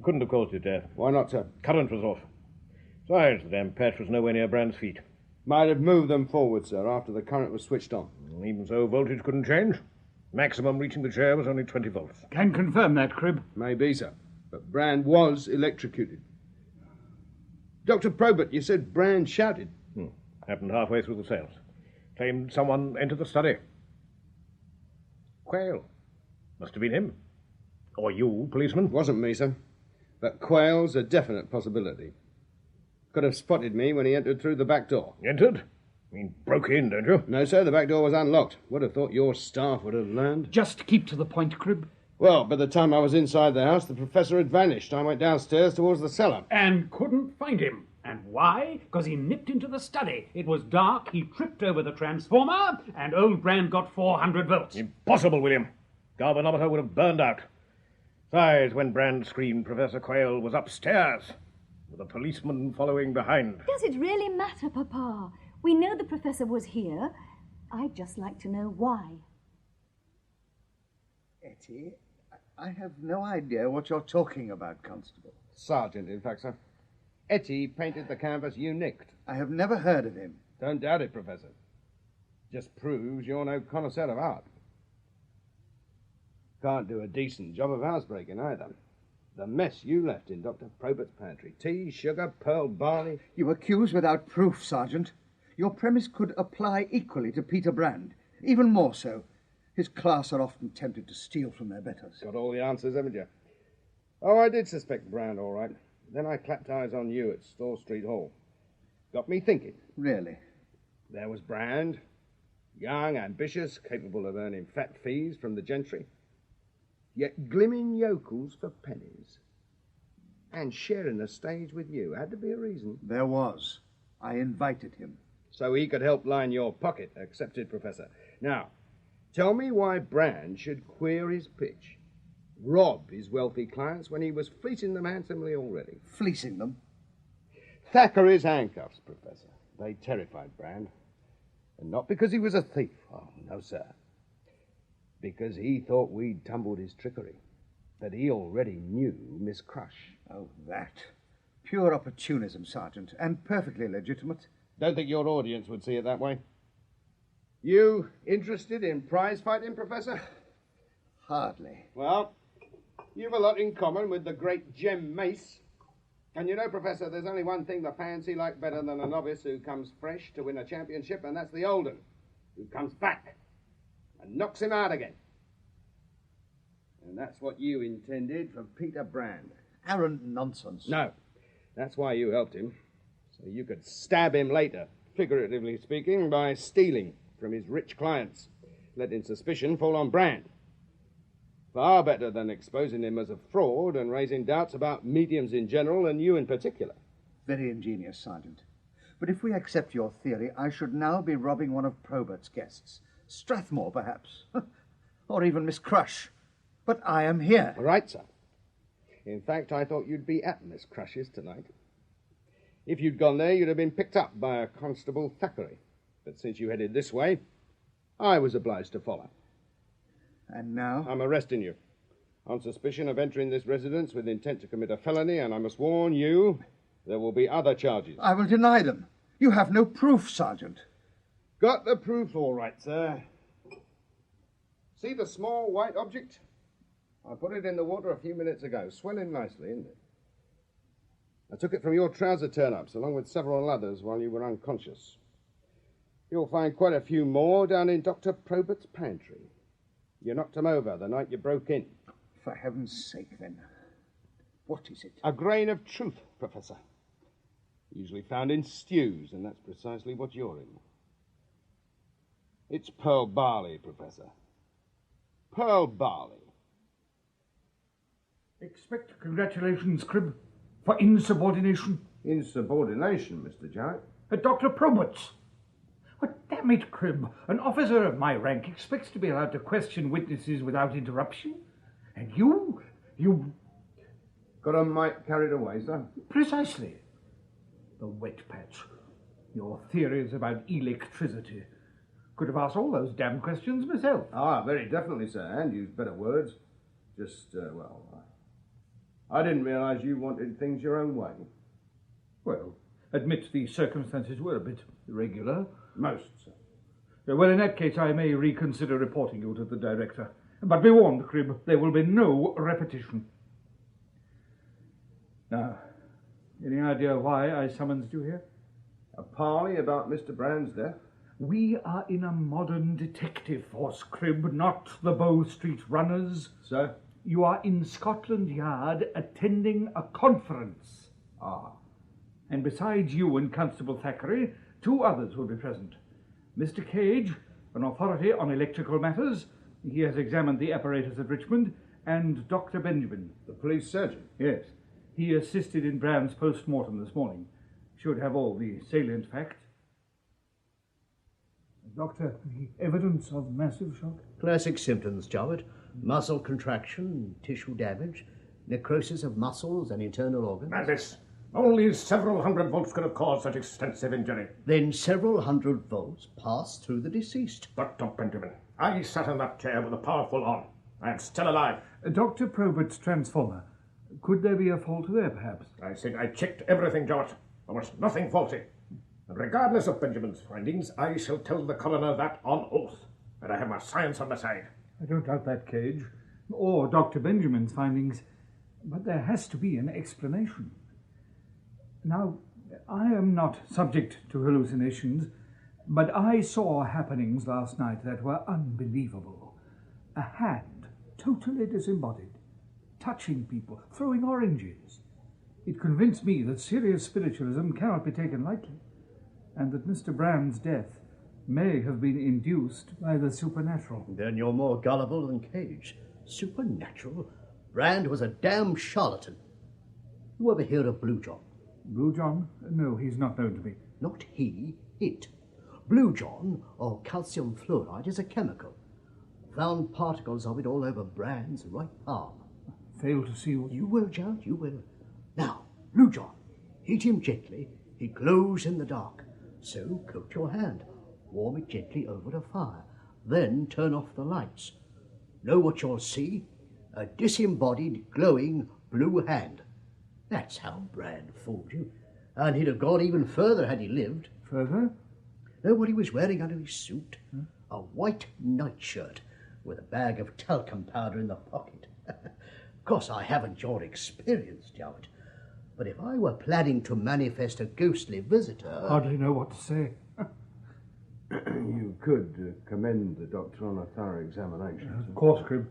Couldn't have caused it death. Why not, sir? Current was off. Besides, the damn patch was nowhere near Brand's feet. Might have moved them forward, sir, after the current was switched on. Even so, voltage couldn't change. Maximum reaching the chair was only 20 volts. Can confirm that, Cribb. Maybe, sir. But Brand was electrocuted. Dr. Probert, you said Brand shouted. Happened halfway through the seance. Claimed someone entered the study. Quayle. Must have been him. Or you, policeman. Wasn't me, sir. But Quayle's a definite possibility. Could have spotted me when he entered through the back door. Entered? I mean, broke in, don't you? No, sir, the back door was unlocked. Would have thought your staff would have learned. Just keep to the point, Cribb. Well, by the time I was inside the house, the professor had vanished. I went downstairs towards the cellar. And couldn't find him. And why? Because he nipped into the study. It was dark, he tripped over the transformer, and old Brand got 400 volts. Impossible, William. Galvanometer would have burned out. Besides, when Brand screamed, Professor Quayle was upstairs, with a policeman following behind. Does it really matter, Papa? We know the professor was here. I'd just like to know why. Etty, I have no idea what you're talking about, Constable. Sergeant, in fact, sir. Etty painted the canvas you nicked. I have never heard of him. Don't doubt it, Professor. Just proves you're no connoisseur of art. Can't do a decent job of housebreaking either. The mess you left in Dr. Probert's pantry. Tea, sugar, pearl barley. You accuse without proof, Sergeant. Your premise could apply equally to Peter Brand. Even more so. His class are often tempted to steal from their betters. Got all the answers, haven't you? Oh, I did suspect Brand, all right. Then I clapped eyes on you at Store Street Hall. Got me thinking. Really? There was Brand. Young, ambitious, capable of earning fat fees from the gentry. Yet glimmering yokels for pennies. And sharing the stage with you. Had to be a reason. There was. I invited him. So he could help line your pocket. Accepted, Professor. Now, tell me why Brand should queer his pitch. Rob his wealthy clients when he was fleecing them handsomely already. Fleecing them? Thackeray's handcuffs, Professor. They terrified Brand. And not because he was a thief. Oh, no, sir. Because he thought we'd tumbled his trickery. That he already knew Miss Crush. Oh, that. Pure opportunism, Sergeant, and perfectly legitimate. Don't think your audience would see it that way. You interested in prize fighting, Professor? Hardly. Well, you've a lot in common with the great Jem Mace. And you know, Professor, there's only one thing the fancy like better than a novice who comes fresh to win a championship, and that's the old un, who comes back and knocks him out again. And that's what you intended for Peter Brand. Arrant nonsense. No, that's why you helped him, so you could stab him later, figuratively speaking, by stealing from his rich clients, letting suspicion fall on Brand. Far better than exposing him as a fraud and raising doubts about mediums in general and you in particular. Very ingenious, Sergeant. But if we accept your theory, I should now be robbing one of Probert's guests. Strathmore, perhaps. Or even Miss Crush. But I am here. Right, sir. In fact, I thought you'd be at Miss Crush's tonight. If you'd gone there, you'd have been picked up by a Constable Thackeray. But since you headed this way, I was obliged to follow. And now? I'm arresting you on suspicion of entering this residence with intent to commit a felony, and I must warn you, there will be other charges. I will deny them. You have no proof, Sergeant. Got the proof all right, sir. See the small white object? I put it in the water a few minutes ago. Swelling nicely, isn't it? I took it from your trouser turn-ups, along with several others, while you were unconscious. You'll find quite a few more down in Dr. Probert's pantry. You knocked him over the night you broke in. For heaven's sake, then. What is it? A grain of truth, Professor. Usually found in stews, and that's precisely what you're in. It's pearl barley, Professor. Pearl barley. Expect congratulations, Cribb, for insubordination. Insubordination, Mr. Jarrett? At Dr. Probert's. But damn it, Cribb, an officer of my rank expects to be allowed to question witnesses without interruption. And you... Got a mite carried away, sir? Precisely. The wet patch. Your theories about electricity. Could have asked all those damn questions myself. Ah, very definitely, sir, and used better words. Just, I didn't realise you wanted things your own way. Well, admit the circumstances were a bit irregular. Most, sir. Well, in that case, I may reconsider reporting you to the director. But be warned, Cribb, there will be no repetition. Now, any idea why I summoned you here? A parley about Mr. Brand's death? We are in a modern detective force, Cribb, not the Bow Street runners. Sir? You are in Scotland Yard attending a conference. Ah. And besides you and Constable Thackeray, 2 others will be present. Mr. Cage, an authority on electrical matters. He has examined the apparatus at Richmond. And Dr. Benjamin. The police surgeon? Yes. He assisted in Brand's post-mortem this morning. Should have all the salient facts. Doctor, the evidence of massive shock? Classic symptoms, Jarrett. Muscle contraction, tissue damage, necrosis of muscles and internal organs. Madness. Only several hundred volts could have caused such extensive injury. Then several hundred volts passed through the deceased. Dr. Benjamin, I sat in that chair with a powerful arm. I am still alive. Dr. Probert's transformer. Could there be a fault there, perhaps? I said I checked everything, Jarrett. There was nothing faulty. And regardless of Benjamin's findings, I shall tell the coroner that on oath. And I have my science on my side. I don't doubt that, Cage. or Dr. Benjamin's findings, but there has to be an explanation. Now, I am not subject to hallucinations, but I saw happenings last night that were unbelievable. A hand, totally disembodied, touching people, throwing oranges. It convinced me that serious spiritualism cannot be taken lightly, and that Mr. Brand's death may have been induced by the supernatural. Then you're more gullible than Cage. Supernatural? Brand was a damn charlatan. You ever hear of Blue John? Blue John? No, he's not known to me. Not he, it. Blue John, or calcium fluoride, is a chemical. Found particles of it all over Brand's right palm. Fail to see what... You will, Judge, you will. Now, Blue John, heat him gently. He glows in the dark. So coat your hand. Warm it gently over the fire. Then turn off the lights. Know what you'll see? A disembodied, glowing blue hand. That's how Brand fooled you. And he'd have gone even further had he lived. Further? Know what he was wearing under his suit? A white nightshirt with a bag of talcum powder in the pocket. Of course, I haven't your experience, Jowett. But if I were planning to manifest a ghostly visitor... Hardly know what to say. You could commend the doctor on a thorough examination. Of course, Cribb.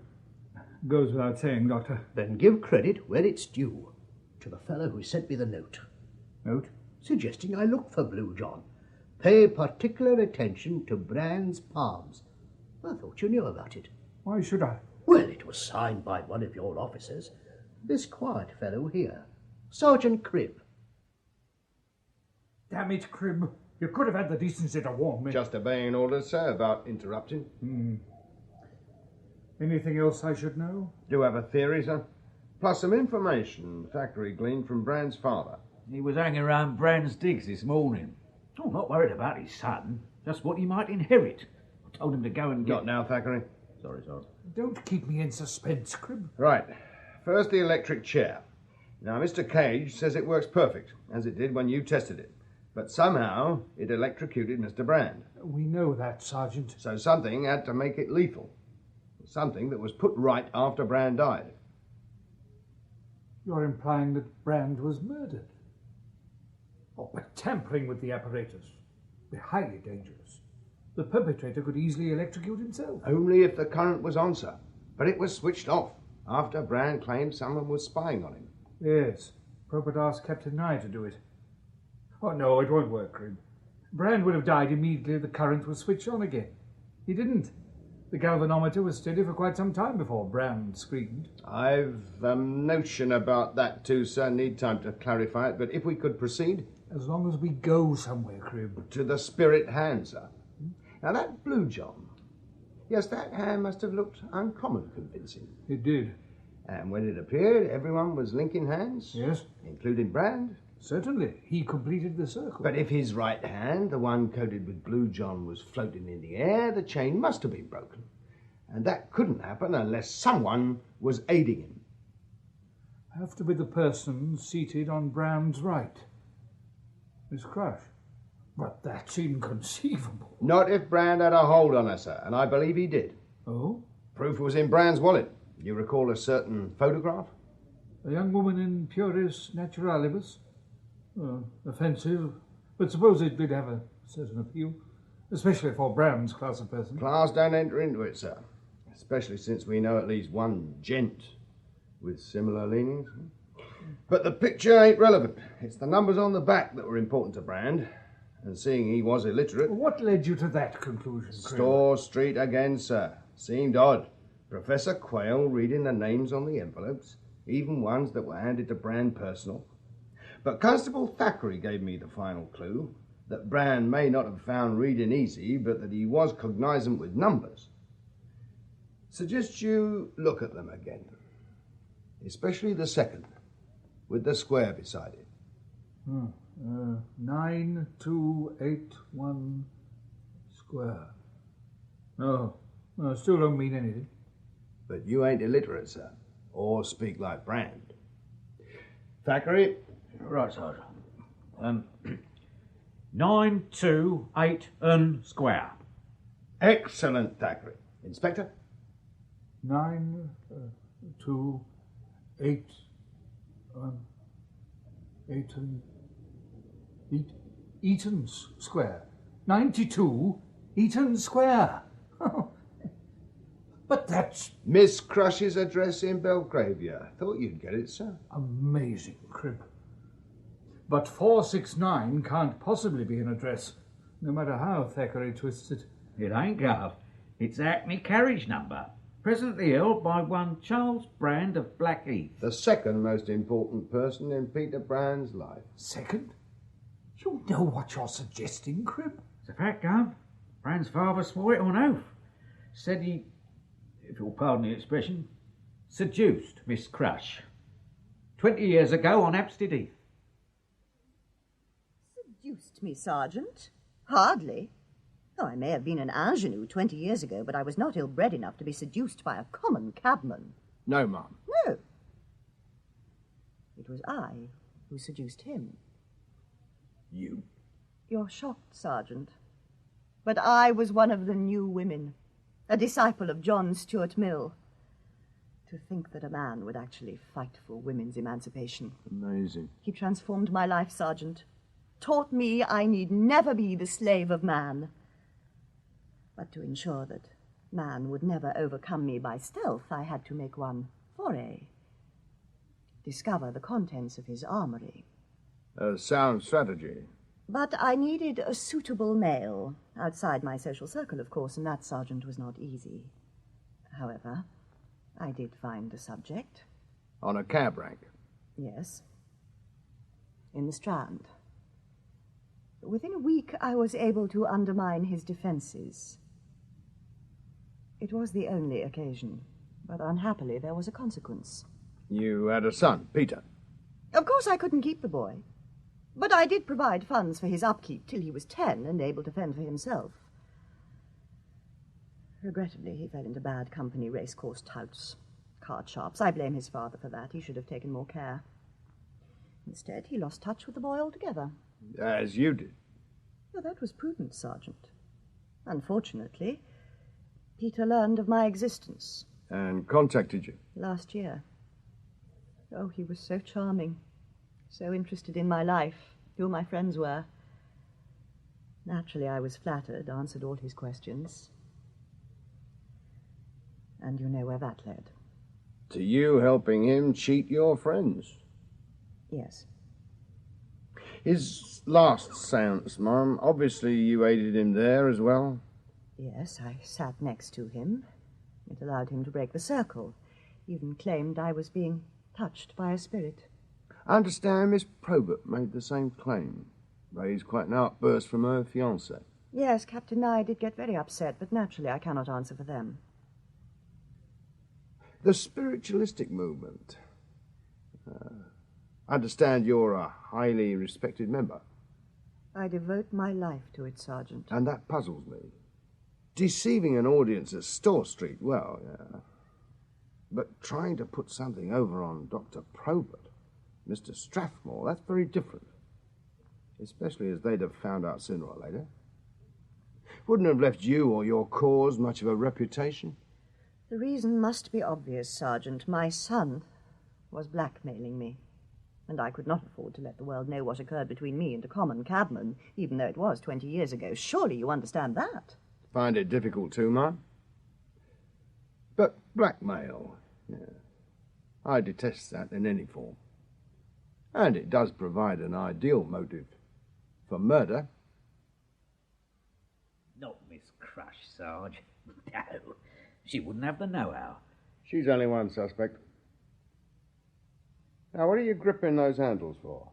Goes without saying, Doctor. Then give credit where it's due. To the fellow who sent me the note. Note? Suggesting I look for Blue John. Pay particular attention to Brand's palms. I thought you knew about it. Why should I? Well, it was signed by one of your officers. This quiet fellow here. Sergeant Cribb. Damn it, Cribb. You could have had the decency to warn me. Just obeying orders, sir, about interrupting. Anything else I should know? Do have a theory, sir? Plus some information Thackeray gleaned from Brand's father. He was hanging around Brand's digs this morning. I'm not worried about his son, just what he might inherit. I told him to go and get... Not now, Thackeray. Sorry. Don't keep me in suspense, Cribb. Right. First, the electric chair. Now, Mr. Cage says it works perfect, as it did when you tested it. But somehow, it electrocuted Mr. Brand. We know that, Sergeant. So something had to make it lethal. Something that was put right after Brand died. You're implying that Brand was murdered? Oh, but tampering with the apparatus. Be highly dangerous. The perpetrator could easily electrocute himself. Only if the current was on, sir. But it was switched off after Brand claimed someone was spying on him. Yes. Probert asked Captain Nye to do it. Oh, no, it won't work, Cribb. Brand would have died immediately the current was switched on again. He didn't. The galvanometer was steady for quite some time before Brand screamed. I've a notion about that too, sir. Need time to clarify it, but if we could proceed... As long as we go somewhere, Cribb. To the spirit hand, sir. Now, that Blue John... Yes, that hand must have looked uncommon convincing. It did. And when it appeared, everyone was linking hands? Yes. Including Brand? Certainly. He completed the circle. But if his right hand, the one coated with Blue John, was floating in the air, the chain must have been broken. And that couldn't happen unless someone was aiding him. Have to be the person seated on Brand's right. Miss Crush. But that's inconceivable. Not if Brand had a hold on her, sir, and I believe he did. Oh? Proof was in Brand's wallet. You recall a certain photograph? A young woman in puris naturalibus. Offensive, but suppose it did have a certain appeal, especially for Brand's class of person. Class don't enter into it, sir. Especially since we know at least one gent with similar leanings. But the picture ain't relevant. It's the numbers on the back that were important to Brand. And seeing he was illiterate... What led you to that conclusion, Store Street again, sir. Seemed odd. Professor Quayle reading the names on the envelopes, even ones that were handed to Brand personal. But Constable Thackeray gave me the final clue, that Brand may not have found reading easy, but that he was cognizant with numbers. Suggest you look at them again. Especially the second, with the square beside it. 9281 square. No, still don't mean anything. But you ain't illiterate, sir, or speak like Brand. Thackeray? Right, Sergeant. 928 square. Excellent, Thackeray. Inspector? 9, 2, 8, Eaton Square. 92 Eaton Square. But that's... Miss Crush's address in Belgravia. Thought you'd get it, sir. Amazing, Cribb. But 469 can't possibly be an address, no matter how Thackeray twists it. It ain't, Gov. It's Hackney carriage number, presently held by one Charles Brand of Blackheath. The second most important person in Peter Brand's life. Second? You know what you're suggesting, Cribb? It's a fact, Gov. Brand's father swore it on oath. Said he, if you'll pardon the expression, seduced Miss Crush 20 years ago on Hampstead Heath. Seduced me, Sergeant? Hardly. Oh, I may have been an ingenue 20 years ago, but I was not ill-bred enough to be seduced by a common cabman. No, ma'am. No. It was I who seduced him. You? You're shocked, Sergeant. But I was one of the new women, a disciple of John Stuart Mill. To think that a man would actually fight for women's emancipation. Amazing. He transformed my life, Sergeant. Taught me I need never be the slave of man. But to ensure that man would never overcome me by stealth, I had to make one foray. Discover the contents of his armory. A sound strategy. But I needed a suitable male, outside my social circle, of course, and that, Sergeant, was not easy. However, I did find a subject. On a cab rank? Yes. In the Strand. Within a week, I was able to undermine his defences. It was the only occasion, but unhappily there was a consequence. You had a son, Peter. Of course I couldn't keep the boy, but I did provide funds for his upkeep till he was 10 and able to fend for himself. Regrettably, he fell into bad company, racecourse touts, card sharps. I blame his father for that. He should have taken more care. Instead, he lost touch with the boy altogether. As you did. Well, that was prudent, Sergeant. Unfortunately, Peter learned of my existence. And contacted you? Last year. Oh, he was so charming, so interested in my life, who my friends were. Naturally, I was flattered, answered all his questions. And you know where that led. To you helping him cheat your friends? Yes. His last seance, Mum, obviously you aided him there as well? Yes, I sat next to him. It allowed him to break the circle. Even claimed I was being touched by a spirit. I understand Miss Probert made the same claim. Raised quite an outburst from her fiancé. Yes, Captain Nye did get very upset, but naturally I cannot answer for them. The spiritualistic movement. I understand you're a highly respected member. I devote my life to it, Sergeant. And that puzzles me. Deceiving an audience at Store Street, well, yeah. But trying to put something over on Dr. Probert, Mr. Strathmore, that's very different. Especially as they'd have found out sooner or later. Wouldn't have left you or your cause much of a reputation. The reason must be obvious, Sergeant. My son was blackmailing me, and I could not afford to let the world know what occurred between me and a common cabman, even though it was 20 years ago. Surely you understand that? Find it difficult too, Mum? But blackmail, yeah. I detest that in any form. And it does provide an ideal motive for murder. Not Miss Crush, Sarge. No. She wouldn't have the know-how. She's only one suspect. Now, what are you gripping those handles for?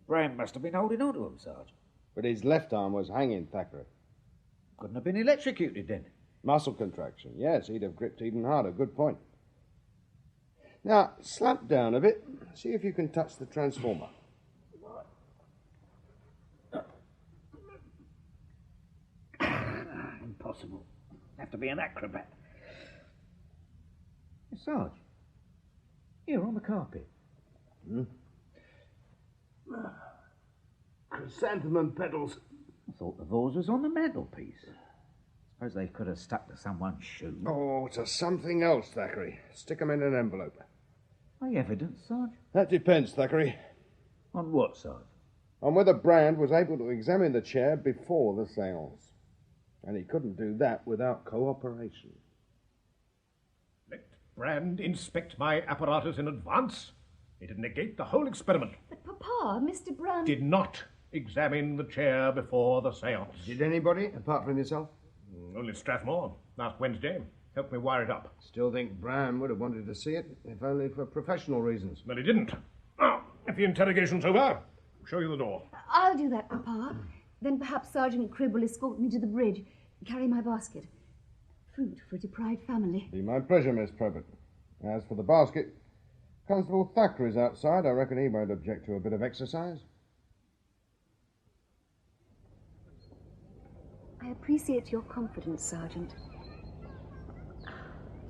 Brand must have been holding on to them, Sarge. But his left arm was hanging, Thackeray. Couldn't have been electrocuted then. Muscle contraction. Yes, he'd have gripped even harder. Good point. Now, slump down a bit. See if you can touch the transformer. Impossible. Have to be an acrobat. Sarge, here on the carpet. Chrysanthemum petals. I thought the vase was on the mantelpiece. It's Suppose they could have stuck to someone's shoe. Oh, to something else, Thackeray. Stick 'em in an envelope. My evidence, Sarge? That depends, Thackeray. On what, Sarge? On whether Brand was able to examine the chair before the séance. And he couldn't do that without cooperation. Let Brand inspect my apparatus in advance. It'd negate the whole experiment. But, Papa, Mr. Brand... Did not examine the chair before the séance. Did anybody, apart from yourself? Only Strathmore, last Wednesday. Helped me wire it up. Still think Brand would have wanted to see it, if only for professional reasons. But he didn't. Now, if the interrogation's over, I'll show you the door. I'll do that, Papa. Then perhaps Sergeant Cribb will escort me to the bridge, carry my basket. Food for a deprived family. Be my pleasure, Miss Probert. As for the basket, Constable Thackeray's outside. I reckon he won't object to a bit of exercise. I appreciate your confidence, Sergeant.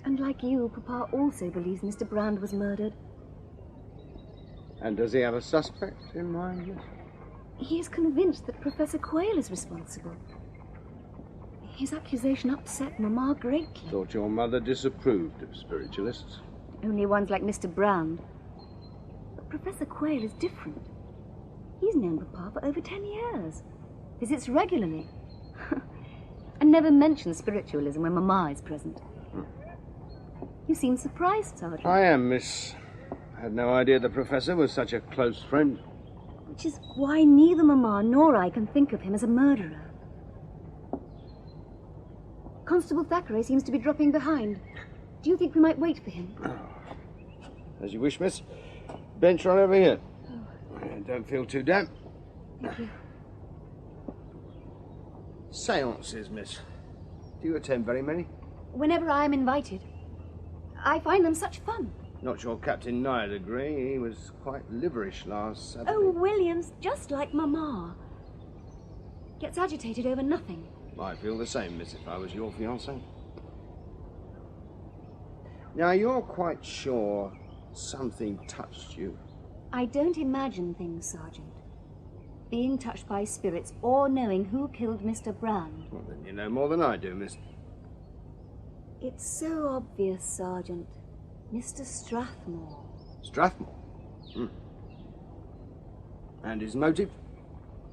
And like you, Papa also believes Mr. Brand was murdered. And does he have a suspect in mind, Miss? He is convinced that Professor Quayle is responsible. His accusation upset Mamma greatly. Thought your mother disapproved of spiritualists. Only ones like Mr. Brand. But Professor Quayle is different. He's known Papa for over 10 years. Visits regularly. And never mentions spiritualism when Mamma is present. You seem surprised, Sergeant. I am, Miss. I had no idea the Professor was such a close friend. Which is why neither Mamma nor I can think of him as a murderer. Constable Thackeray seems to be dropping behind. Do you think we might wait for him? As you wish, Miss. Bench right over here. Oh. Don't feel too damp. Thank you. Seances, Miss. Do you attend very many? Whenever I am invited. I find them such fun. Not sure Captain Nya'd agree. He was quite liverish last Saturday. Oh, William's just like Mamma. Gets agitated over nothing. I'd feel the same, Miss, if I was your fiancée. Now, you're quite sure something touched you? I don't imagine things, Sergeant. Being touched by spirits or knowing who killed Mr. Brand. Well, then you know more than I do, Miss. It's so obvious, Sergeant. Mr. Strathmore. Strathmore? And his motive?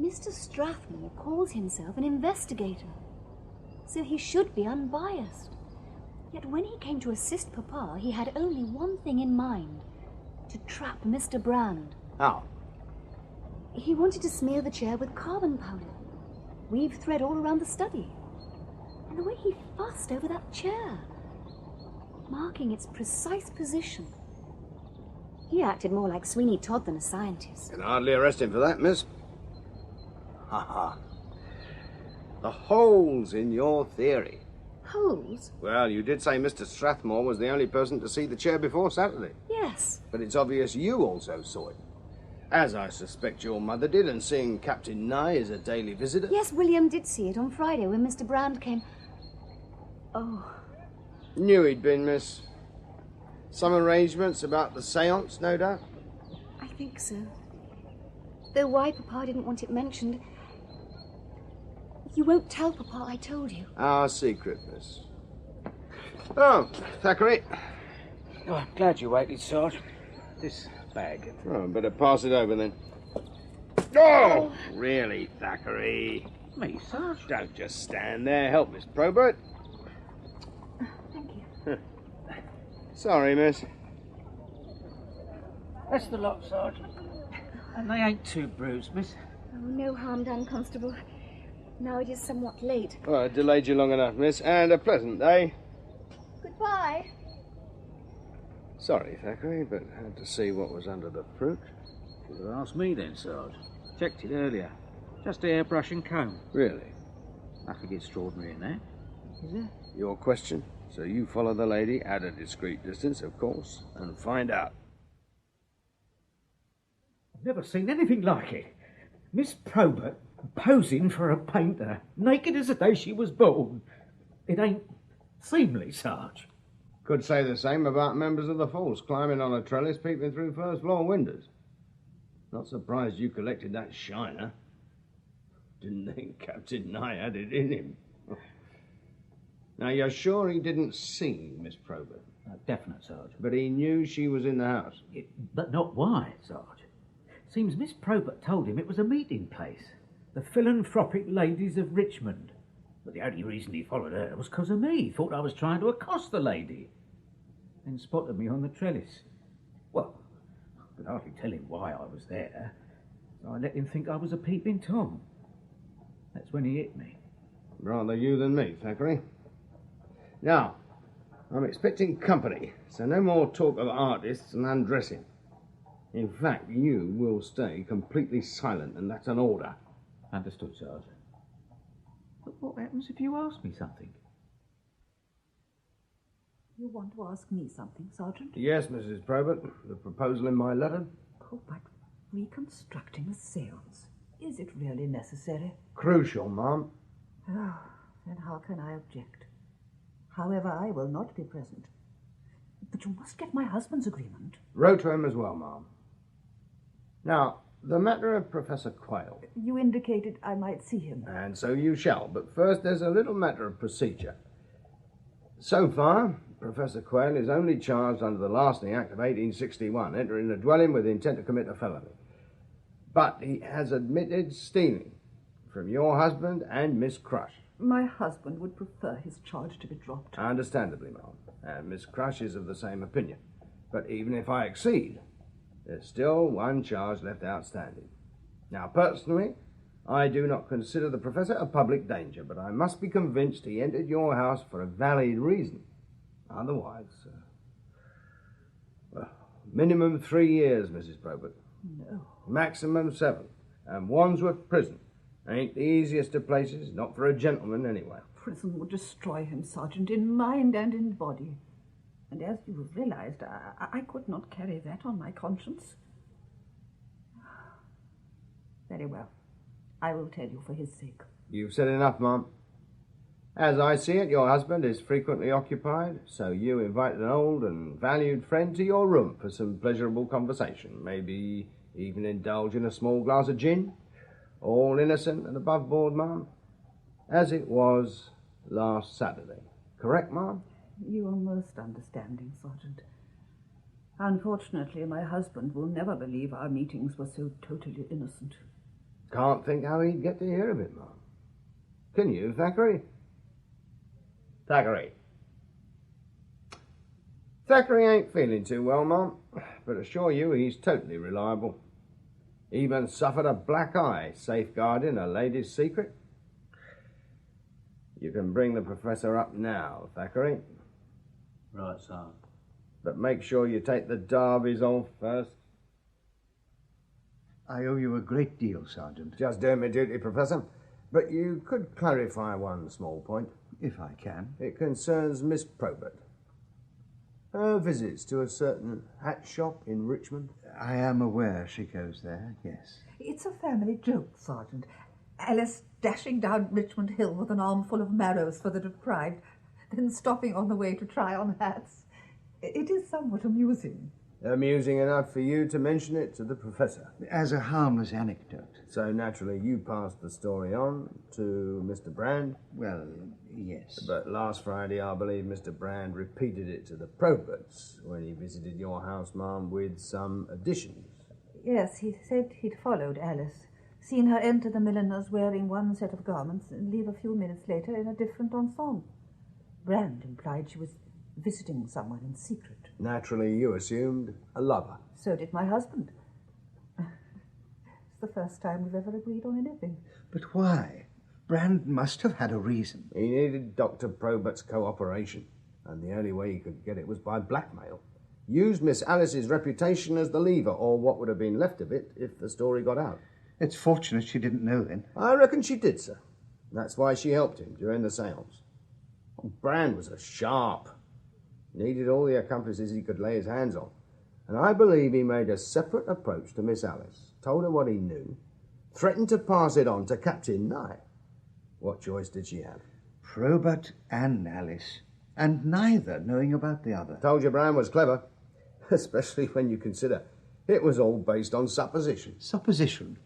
Mr. Strathmore calls himself an investigator, so he should be unbiased. Yet when he came to assist Papa, he had only one thing in mind: to trap Mr. Brand. How? He wanted to smear the chair with carbon powder, weave thread all around the study. And the way he fussed over that chair, marking its precise position. He acted more like Sweeney Todd than a scientist. Can hardly arrest him for that, Miss. Ha ha. The holes in your theory. Holes? Well, you did say Mr. Strathmore was the only person to see the chair before Saturday. Yes. But it's obvious you also saw it. As I suspect your mother did, and seeing Captain Nye as a daily visitor. Yes, William did see it on Friday when Mr. Brand came. Oh. Knew he'd been, Miss. Some arrangements about the séance, no doubt? I think so. Though why Papa didn't want it mentioned... You won't tell Papa I told you. Our secret, Miss. Oh, Thackeray. Oh, I'm glad you waited, Sarge. This bag. Oh, better pass it over then. Oh, really, Thackeray? Me, Sarge? Don't just stand there. Help Miss Probert. Thank you. Sorry, Miss. That's the lot, Sarge. And they ain't too bruised, miss. Oh, no harm done, Constable. Now it is somewhat late. Well, I delayed you long enough, Miss, and a pleasant day. Goodbye. Sorry, Thackeray, but had to see what was under the fruit. Should have asked me then, Sarge. Checked it earlier. Just a hairbrush and comb. Really? Nothing extraordinary in that, is there? Your question. So you follow the lady at a discreet distance, of course, and find out. I've never seen anything like it. Miss Probert posing for a painter, naked as the day she was born. It ain't seemly, Sarge. Could say the same about members of the force climbing on a trellis, peeping through first-floor windows. Not surprised you collected that shiner. Didn't think Captain Nye had it in him. Now, you're sure he didn't see Miss Probert? Definite, Sarge. But he knew she was in the house? But not why, Sarge. Seems Miss Probert told him it was a meeting place. The Philanthropic Ladies of Richmond. But the only reason he followed her was because of me. He thought I was trying to accost the lady. Then spotted me on the trellis. Well, I could hardly tell him why I was there. So I let him think I was a peeping Tom. That's when he hit me. Rather you than me, Thackeray. Now, I'm expecting company, so no more talk of artists and undressing. In fact, you will stay completely silent, and that's an order. Understood, Sarge. But what happens if you ask me something? You want to ask me something, Sergeant? Yes, Mrs. Probert. The proposal in my letter? Oh, but reconstructing a seance. Is it really necessary? Crucial, ma'am. Oh, then how can I object? However, I will not be present. But you must get my husband's agreement. Wrote to him as well, ma'am. Now, the matter of Professor Quayle. You indicated I might see him. And so you shall, but first there's a little matter of procedure. So far, Professor Quayle is only charged under the Larceny Act of 1861, entering a dwelling with intent to commit a felony. But he has admitted stealing from your husband and Miss Crush. My husband would prefer his charge to be dropped. Understandably, ma'am. And Miss Crush is of the same opinion. But even if I accede, there's still one charge left outstanding. Now, personally, I do not consider the Professor a public danger, but I must be convinced he entered your house for a valid reason. Otherwise, well, minimum 3 years, Mrs. Probert. No. Maximum 7. And Wandsworth Prison. Ain't the easiest of places, not for a gentleman anyway. Prison would destroy him, Sergeant, in mind and in body. And as you have realized, I could not carry that on my conscience. Very well. I will tell you for his sake. You've said enough, ma'am. As I see it, your husband is frequently occupied, so you invited an old and valued friend to your room for some pleasurable conversation. Maybe even indulge in a small glass of gin. All innocent and above board, ma'am. As it was last Saturday. Correct, ma'am? You are most understanding, Sergeant. Unfortunately, my husband will never believe our meetings were so totally innocent. Can't think how he'd get to hear of it, ma'am. Can you, Thackeray? Thackeray. Thackeray ain't feeling too well, ma'am, but assure you he's totally reliable. Even suffered a black eye safeguarding a lady's secret. You can bring the Professor up now, Thackeray. Right, Sergeant. But make sure you take the derbies off first. I owe you a great deal, Sergeant. Just doing my duty, Professor. But you could clarify one small point. If I can. It concerns Miss Probert. Her visits to a certain hat shop in Richmond. I am aware she goes there, yes. It's a family joke, Sergeant. Alice dashing down Richmond Hill with an armful of marrows for the deprived, then stopping on the way to try on hats. It is somewhat amusing. Amusing enough for you to mention it to the Professor. As a harmless anecdote. So naturally you passed the story on to Mr. Brand? Well, yes. But last Friday I believe Mr. Brand repeated it to the Proberts when he visited your house, ma'am, with some additions. Yes, he said he'd followed Alice, seen her enter the milliner's wearing one set of garments and leave a few minutes later in a different ensemble. Brand implied she was visiting someone in secret. Naturally, you assumed a lover. So did my husband. It's the first time we've ever agreed on anything. But why? Brand must have had a reason. He needed Dr. Probert's cooperation, and the only way he could get it was by blackmail. Used Miss Alice's reputation as the lever, or what would have been left of it if the story got out. It's fortunate she didn't know then. I reckon she did, sir. That's why she helped him during the seance. Brand was a sharp. Needed all the accomplices he could lay his hands on. And I believe he made a separate approach to Miss Alice, told her what he knew, threatened to pass it on to Captain Nye. What choice did she have? Probert and Alice, and neither knowing about the other. Told you Brand was clever, especially when you consider it was all based on supposition. Supposition?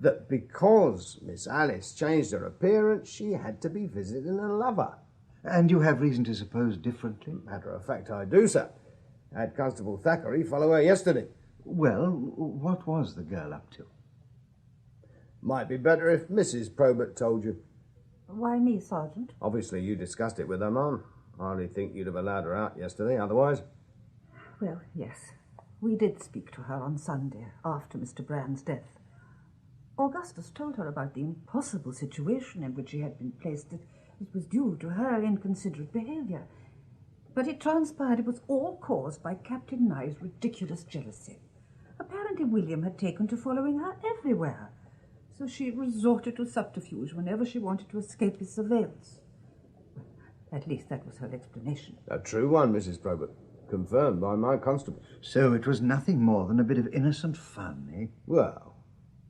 That because Miss Alice changed her appearance, she had to be visiting a lover. And you have reason to suppose differently? Matter of fact, I do, sir. Had Constable Thackeray follow her yesterday. Well, what was the girl up to? Might be better if Mrs. Probert told you. Why me, Sergeant? Obviously, you discussed it with her, Ma'am. I hardly think you'd have allowed her out yesterday, otherwise. Well, yes. We did speak to her on Sunday, after Mr. Brand's death. Augustus told her about the impossible situation in which she had been placed. That it was due to her inconsiderate behaviour. But it transpired it was all caused by Captain Nye's ridiculous jealousy. Apparently William had taken to following her everywhere, so she resorted to subterfuge whenever she wanted to escape his surveillance. Well, at least that was her explanation. A true one, Mrs. Probert. Confirmed by my constable. So it was nothing more than a bit of innocent fun, eh? Well,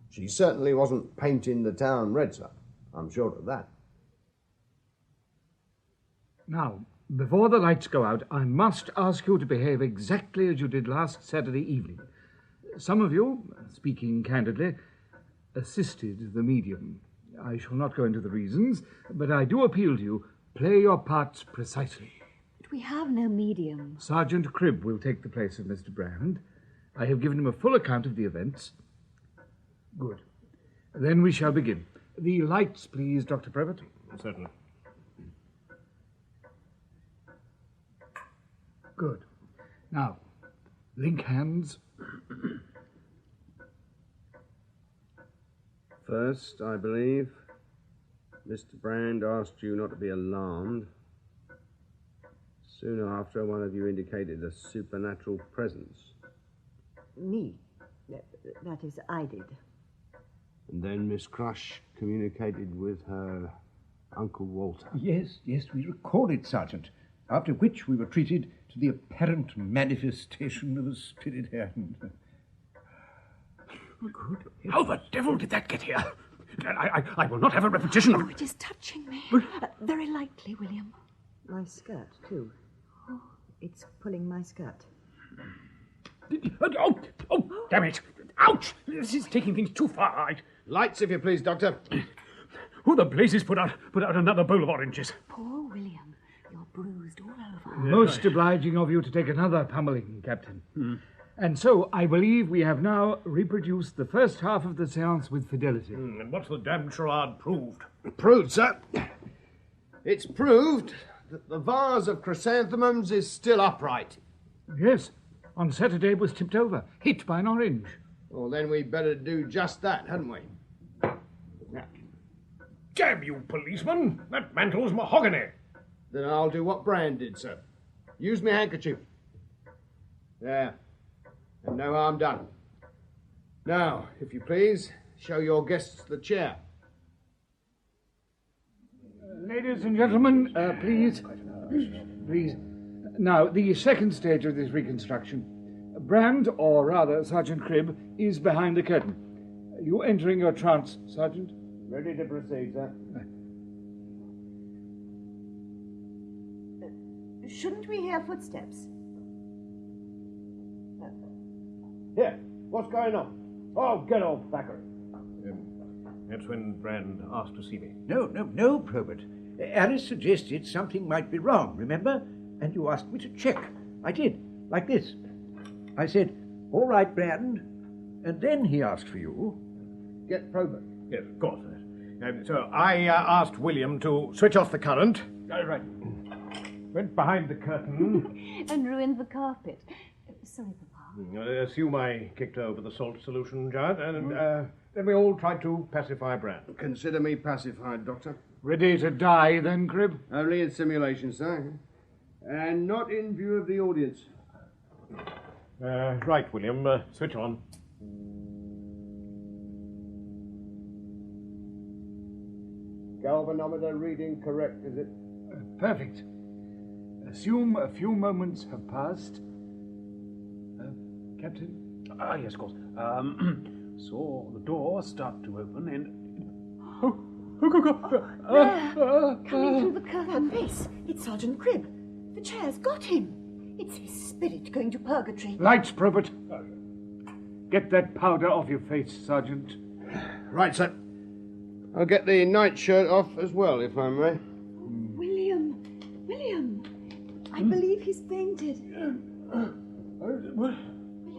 she certainly wasn't painting the town red, sir. I'm sure of that. Now, before the lights go out, I must ask you to behave exactly as you did last Saturday evening. Some of you, speaking candidly, assisted the medium. I shall not go into the reasons, but I do appeal to you, play your parts precisely. But we have no medium. Sergeant Cribb will take the place of Mr. Brand. I have given him a full account of the events. Good. Then we shall begin. The lights, please, Dr. Probert. Certainly. Good. Now, link hands. First, I believe, Mr. Brand asked you not to be alarmed. Soon after, one of you indicated a supernatural presence. Me? That is, I did. And then Miss Crush communicated with her Uncle Walter. Yes, we recall it, Sergeant. After which we were treated to the apparent manifestation of a spirit hand. Good. How the devil did that get here? I will not have a repetition of it. Oh, it is touching me. Very lightly, William. My skirt, too. Oh, it's pulling my skirt. Oh, damn it. Ouch! This is taking things too far. Lights, if you please, Doctor. Who the blazes put out another bowl of oranges? Poor William. You're bruised all over. Most obliging of you to take another pummeling, Captain. And so, I believe we have now reproduced the first half of the séance with fidelity. And what's the damned charade proved? Proved, sir. It's proved that the vase of chrysanthemums is still upright. Yes. On Saturday it was tipped over, hit by an orange. Well, then we'd better do just that, hadn't we? Damn you, policeman! That mantle's mahogany. Then I'll do what Brand did, sir. Use my handkerchief. There. And no harm done. Now, if you please, show your guests the chair. Ladies and gentlemen, please. Now, the second stage of this reconstruction. Brand, or rather Sergeant Cribb, is behind the curtain. You entering your trance, Sergeant? Ready to proceed, sir. Shouldn't we hear footsteps? Here, what's going on? Oh, get off, Thackeray. That's when Brand asked to see me. No, Probert. Alice suggested something might be wrong, remember? And you asked me to check. I did, like this. I said, all right, Brand. And then he asked for you. Get Probert. Yes, of course. So I asked William to switch off the current. Right. Went behind the curtain. And ruined the carpet. Sorry, Papa. Assume I kicked over the salt solution jar, and then we all tried to pacify Brand. Consider me pacified, Doctor. Ready to die, then, Cribb? Only in simulation, sir. And not in view of the audience. Right, William. Switch on. Galvanometer reading correct, is it? Perfect. Assume a few moments have passed. Captain? Yes, of course. Saw the door start to open and... Coming through the curtain. Her face. It's Sergeant Cribb. The chair's got him. It's his spirit going to purgatory. Lights, Probert. Get that powder off your face, Sergeant. Right, sir. I'll get the nightshirt off as well, if I may. William, believe he's fainted. What?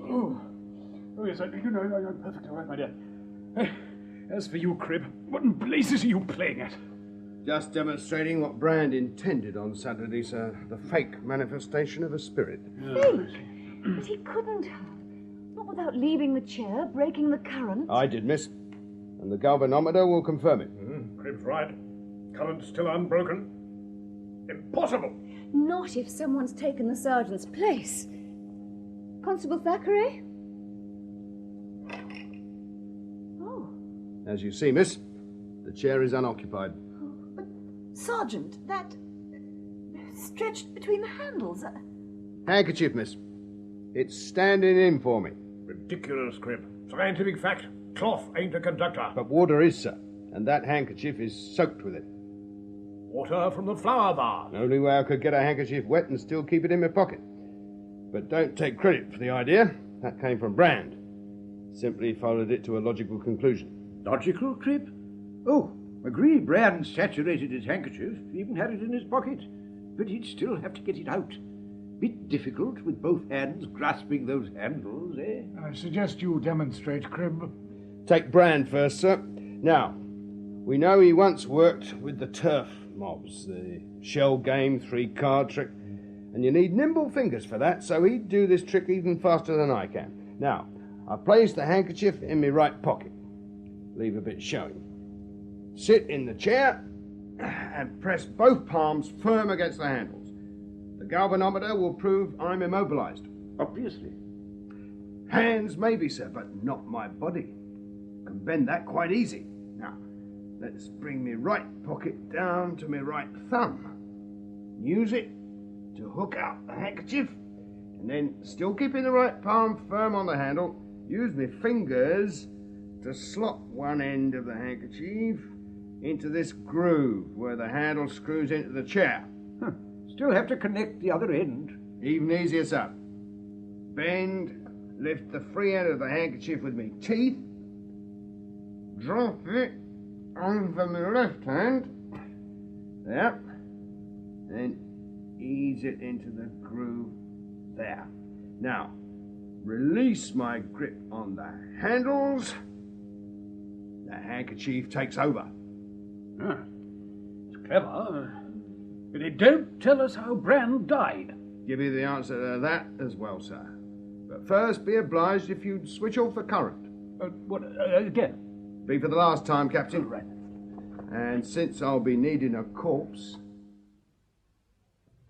Oh, yes, you know, I'm perfectly all right, my dear. As for you, Cribb, what in blazes are you playing at? Just demonstrating what Brand intended on Saturday, sir. The fake manifestation of a spirit. Fake? But he couldn't have. Not without leaving the chair, breaking the current. I did, miss. And the galvanometer will confirm it. Cribb's right. Current's still unbroken. Impossible! Not if someone's taken the sergeant's place. Constable Thackeray? Oh. As you see, miss, the chair is unoccupied. Sergeant, that stretched between the handles. Handkerchief, miss. It's standing in for me. Ridiculous, Cribb. Scientific fact. Cloth ain't a conductor. But water is, sir. And that handkerchief is soaked with it. Water from the flower vase. Only way I could get a handkerchief wet and still keep it in my pocket. But don't take credit for the idea. That came from Brand. Simply followed it to a logical conclusion. Logical, Cribb? Oh, agree, Brand saturated his handkerchief, even had it in his pocket. But he'd still have to get it out. Bit difficult with both hands grasping those handles, eh? I suggest you demonstrate, Cribb. Take Brand first, sir. Now, we know he once worked with the turf mobs, the shell game 3-card trick, and you need nimble fingers for that, so he'd do this trick even faster than I can. Now, I place the handkerchief in my right pocket. Leave a bit showing. Sit in the chair and press both palms firm against the handles. The galvanometer will prove I'm immobilized. Obviously. Hands maybe, sir, but not my body. Can bend that quite easy. Now, let's bring my right pocket down to my right thumb. Use it to hook out the handkerchief, and then, still keeping the right palm firm on the handle, use my fingers to slot one end of the handkerchief into this groove where the handle screws into the chair. Still have to connect the other end. Even easier, sir. Bend, lift the free end of the handkerchief with me teeth, drop it over my left hand, there, then ease it into the groove there. Now, release my grip on the handles. The handkerchief takes over. It's clever, but it don't tell us how Brand died. Give you the answer to that as well, sir. But first, be obliged if you'd switch off the current. Again? Be for the last time, Captain. Right. And since I'll be needing a corpse...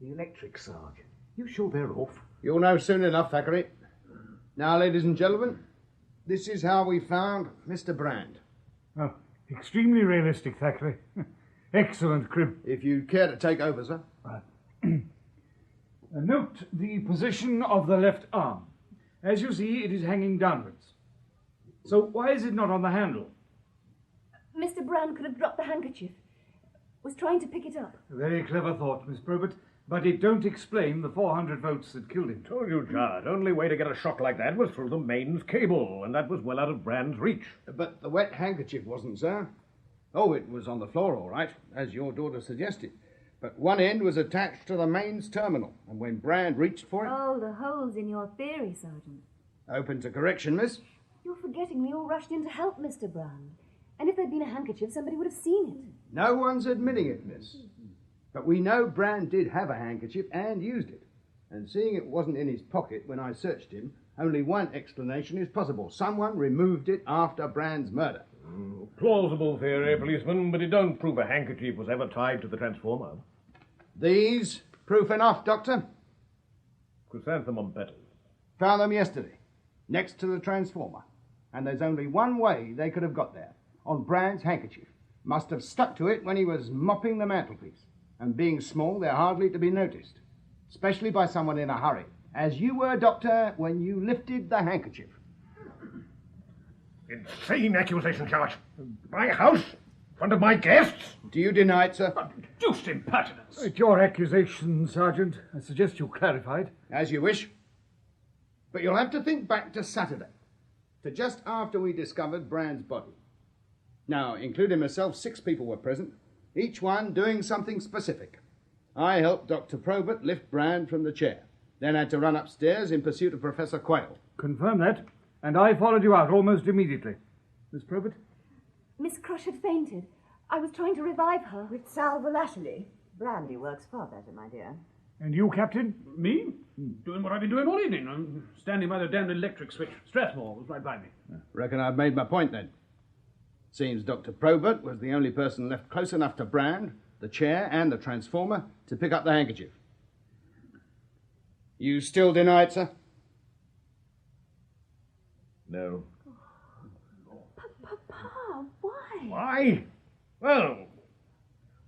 The electric, Sarge. You sure they're off? You'll know soon enough, Thackeray. Now, ladies and gentlemen, this is how we found Mr. Brand. Oh, extremely realistic, Thackeray. Excellent, Cribb. If you'd care to take over, sir. Right. Note the position of the left arm. As you see, it is hanging downwards. So why is it not on the handle? Mr. Brand could have dropped the handkerchief. Was trying to pick it up. A very clever thought, Miss Probert, but it don't explain the 400 volts that killed him. Told you, Judd. Only way to get a shock like that was through the mains cable, and that was well out of Brand's reach. But the wet handkerchief wasn't, sir. Oh, it was on the floor, all right, as your daughter suggested. But one end was attached to the mains terminal, and when Brand reached for it... Oh, the holes in your theory, Sergeant. Open to correction, miss. You're forgetting we all rushed in to help Mr. Brand. And if there'd been a handkerchief, somebody would have seen it. No one's admitting it, miss. But we know Brand did have a handkerchief and used it. And seeing it wasn't in his pocket when I searched him, only one explanation is possible. Someone removed it after Brand's murder. Plausible theory, policeman, but it don't prove a handkerchief was ever tied to the transformer. These? Proof enough, Doctor. Chrysanthemum petals. Found them yesterday, next to the transformer. And there's only one way they could have got there. On Brand's handkerchief. Must have stuck to it when he was mopping the mantelpiece. And being small, they're hardly to be noticed. Especially by someone in a hurry. As you were, Doctor, when you lifted the handkerchief. Insane accusation charge. My house? In front of my guests? Do you deny it, sir? Deuced impertinence. It's your accusation, Sergeant. I suggest you clarify it. As you wish. But you'll have to think back to Saturday. To just after we discovered Brand's body. Now, including myself, 6 people were present, each one doing something specific. I helped Dr. Probert lift Brand from the chair, then had to run upstairs in pursuit of Professor Quayle. Confirm that, and I followed you out almost immediately. Miss Probert? Miss Crush had fainted. I was trying to revive her. With sal volatile. Brandy works far better, my dear. And you, Captain? Me? Doing what I've been doing all evening. I'm standing by the damned electric switch. Strathmore was right by me. Reckon I've made my point then. Seems Dr. Probert was the only person left close enough to Brand, the chair and the transformer, to pick up the handkerchief. You still deny it, sir? No. Papa, why? Why? Well,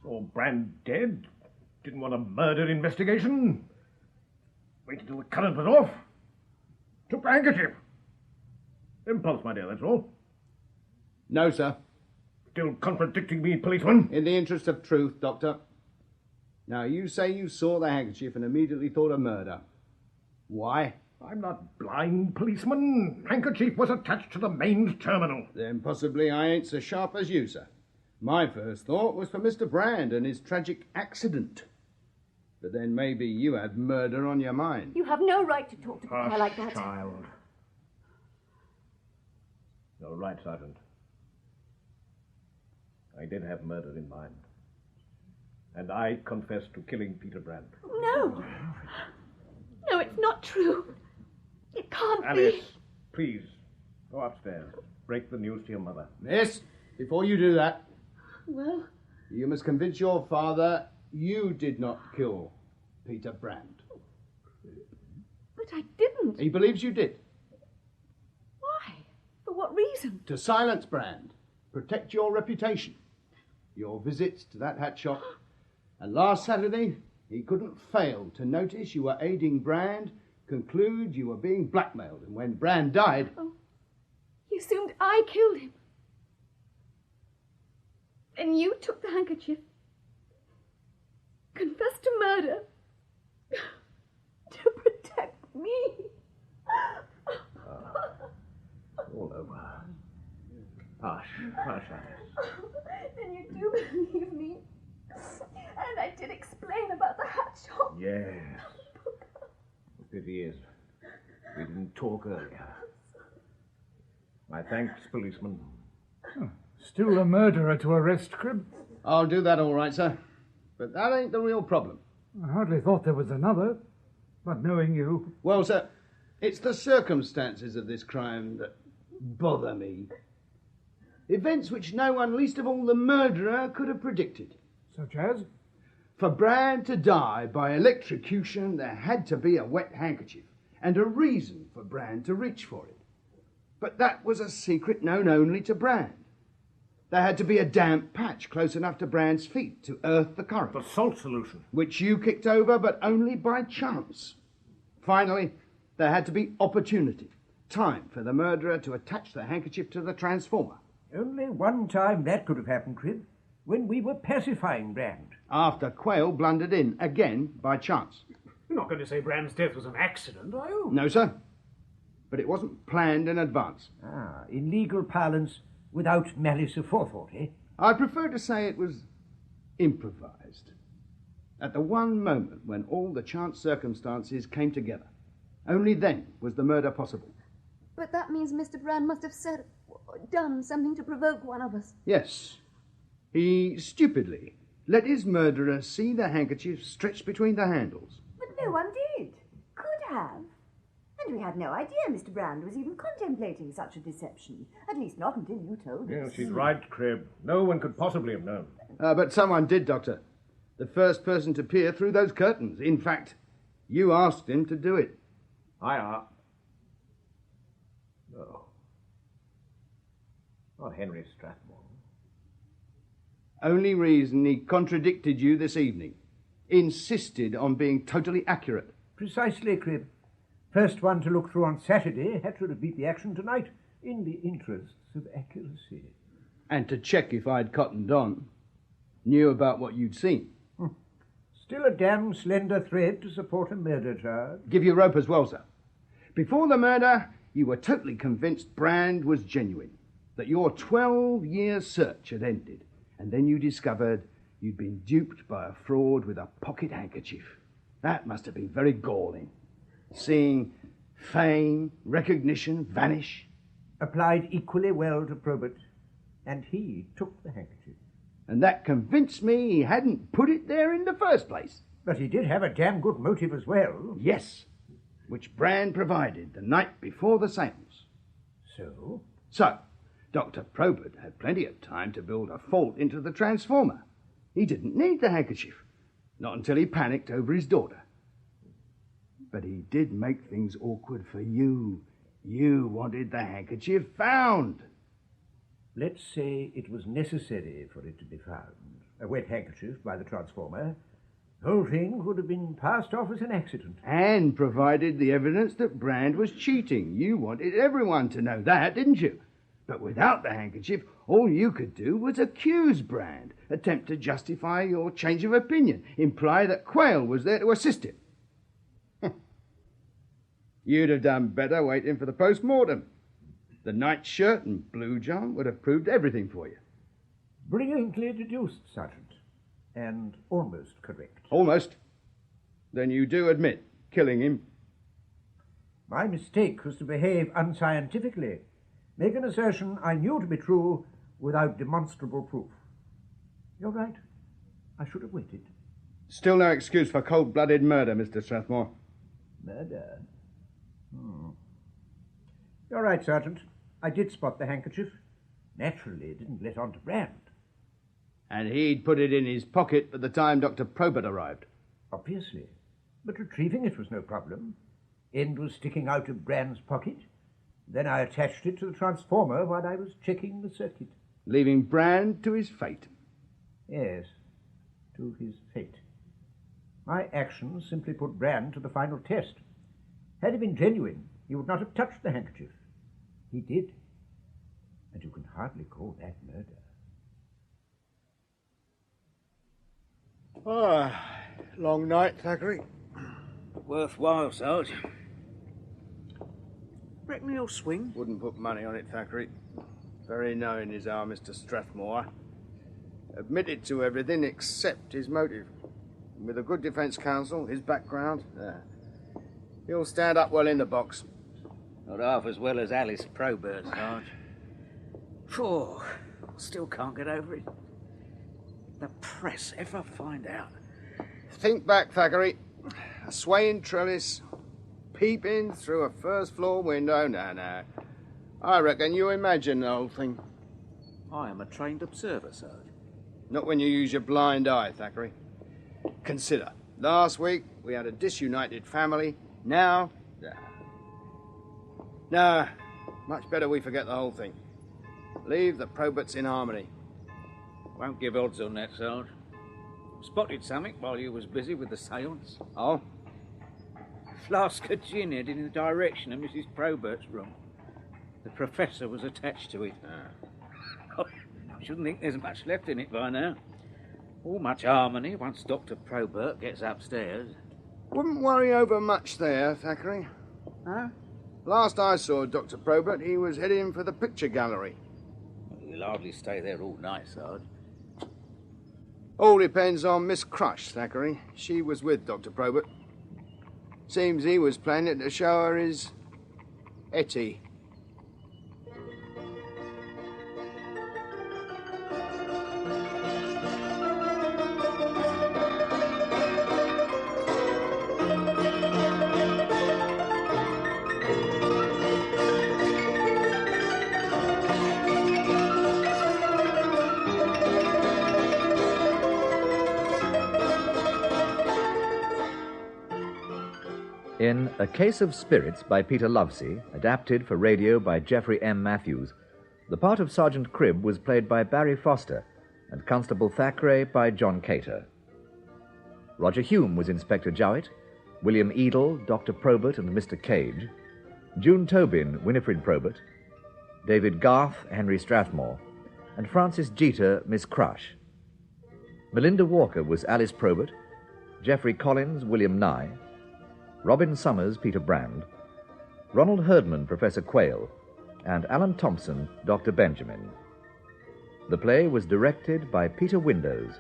saw Brand dead. Didn't want a murder investigation. Waited till the current was off. Took the handkerchief. Impulse, my dear, that's all. No, sir. Still contradicting me, policeman? In the interest of truth, Doctor. Now, you say you saw the handkerchief and immediately thought of murder. Why? I'm not blind, policeman. Handkerchief was attached to the mains terminal. Then possibly I ain't so sharp as you, sir. My first thought was for Mr. Brand and his tragic accident. But then maybe you had murder on your mind. You have no right to talk to Papa like that. Child. You're right, Sergeant. I did have murder in mind. And I confess to killing Peter Brand. No. No, it's not true. It can't Alice, be. please, go upstairs. Break the news to your mother. Miss, before you do that, Well, you must convince your father you did not kill Peter Brand. but I didn't. He believes you did. Why? For what reason? To silence Brand, protect your reputation, your visits to that hat shop, and last Saturday he couldn't fail to notice you were aiding Brand, conclude you were being blackmailed, and when Brand died... Oh, he assumed I killed him. And you took the handkerchief, confessed to murder, to protect me. All over. Hush, hush, Alice. Then you do believe me. And I did explain about the hat shop. Yes. The pity is, we didn't talk earlier. My thanks, policeman. Still a murderer to arrest, Cribb? I'll do that all right, sir. But that ain't the real problem. I hardly thought there was another. But knowing you... Well, sir, it's the circumstances of this crime that bother me. Events which no one, least of all the murderer, could have predicted. Such as? For Brand to die by electrocution, there had to be a wet handkerchief, and a reason for Brand to reach for it. But that was a secret known only to Brand. There had to be a damp patch close enough to Brand's feet to earth the current. The salt solution. Which you kicked over, but only by chance. Finally, there had to be opportunity. Time for the murderer to attach the handkerchief to the transformer. Only one time that could have happened, Cribb, when we were pacifying Brand. After Quayle blundered in, again by chance. You're not going to say Brand's death was an accident, are you? No, sir. But it wasn't planned in advance. Ah, in legal parlance, without malice aforethought, eh? I prefer to say it was improvised. At the one moment when all the chance circumstances came together. Only then was the murder possible. But that means Mr. Brand must have said or done something to provoke one of us. Yes. He stupidly let his murderer see the handkerchief stretched between the handles. But no one did. Could have. And we had no idea Mr. Brand was even contemplating such a deception. At least not until you told us. Yes, she's right, Cribb. No one could possibly have known. But someone did, Doctor. The first person to peer through those curtains. In fact, you asked him to do it. No. Not Henry Strathmore. Only reason he contradicted you this evening. Insisted on being totally accurate. Precisely, Cribb. First one to look through on Saturday had to repeat the action tonight, in the interests of accuracy. And to check if I'd cottoned on. Knew about what you'd seen. Still a damn slender thread to support a murder charge. Give you rope as well, sir. Before the murder, you were totally convinced Brand was genuine. That your 12-year search had ended. And then you discovered you'd been duped by a fraud with a pocket handkerchief. That must have been very galling. Seeing fame, recognition vanish. Applied equally well to Probert, and he took the handkerchief. And that convinced me he hadn't put it there in the first place. But he did have a damn good motive as well. Yes, which Brand provided the night before the seance. So? So, Dr. Probert had plenty of time to build a fault into the transformer. He didn't need the handkerchief, not until he panicked over his daughter. But he did make things awkward for you. You wanted the handkerchief found. Let's say it was necessary for it to be found. A wet handkerchief by the transformer. The whole thing would have been passed off as an accident. And provided the evidence that Brand was cheating. You wanted everyone to know that, didn't you? But without the handkerchief, all you could do was accuse Brand, attempt to justify your change of opinion, imply that Quayle was there to assist him. You'd have done better waiting for the post-mortem. The nightshirt and blue john would have proved everything for you. Brilliantly deduced, Sergeant. And almost correct. Almost? Then you do admit killing him? My mistake was to behave unscientifically. Make an assertion I knew to be true without demonstrable proof. You're right. I should have waited. Still no excuse for cold-blooded murder, Mr. Strathmore. Murder? You're right, Sergeant. I did spot the handkerchief. Naturally, it didn't let on to Brand. And he'd put it in his pocket by the time Dr. Probert arrived. Obviously. But retrieving it was no problem. End was sticking out of Brand's pocket. Then I attached it to the transformer while I was checking the circuit. Leaving Brand to his fate. Yes, to his fate. My actions simply put Brand to the final test. Had he been genuine, he would not have touched the handkerchief. He did. And you can hardly call that murder. Long night, Thackeray. Worthwhile, Sarge. Reckon he'll swing? Wouldn't put money on it, Thackeray. Very knowing is our Mr. Strathmore. Admitted to everything except his motive. And with a good defence counsel, his background, he'll stand up well in the box. Not half as well as Alice Probert, Sarge. Phew, still can't get over it. The press ever find out. Think back, Thackeray. A swaying trellis, peeping through a first-floor window. No. I reckon you imagine the whole thing. I am a trained observer, Sarge. Not when you use your blind eye, Thackeray. Consider, last week we had a disunited family. Now, no, much better we forget the whole thing. Leave the Proberts in harmony. Won't give odds on that, Sarge. Spotted something while you was busy with the seance. Oh? Flask of gin headed in the direction of Mrs. Probert's room. The professor was attached to it. I shouldn't think there's much left in it by now. All much harmony once Dr. Probert gets upstairs. Wouldn't worry over much there, Thackeray. Huh? Last I saw Dr. Probert, he was heading for the picture gallery. He'll hardly stay there all night, Sarge. All depends on Miss Crush, Thackeray. She was with Dr. Probert. Seems he was planning to show her his Etty. In A Case of Spirits by Peter Lovesey, adapted for radio by Geoffrey M. Matthews, the part of Sergeant Cribb was played by Barry Foster and Constable Thackeray by John Cater. Roger Hume was Inspector Jowett, William Edel, Dr. Probert and Mr. Cage, June Tobin, Winifred Probert, David Garth, Henry Strathmore, and Frances Jeter, Miss Crush. Melinda Walker was Alice Probert, Geoffrey Collins, William Nye, Robin Summers, Peter Brand, Ronald Herdman, Professor Quayle, and Alan Thompson, Dr. Benjamin. The play was directed by Peter Windows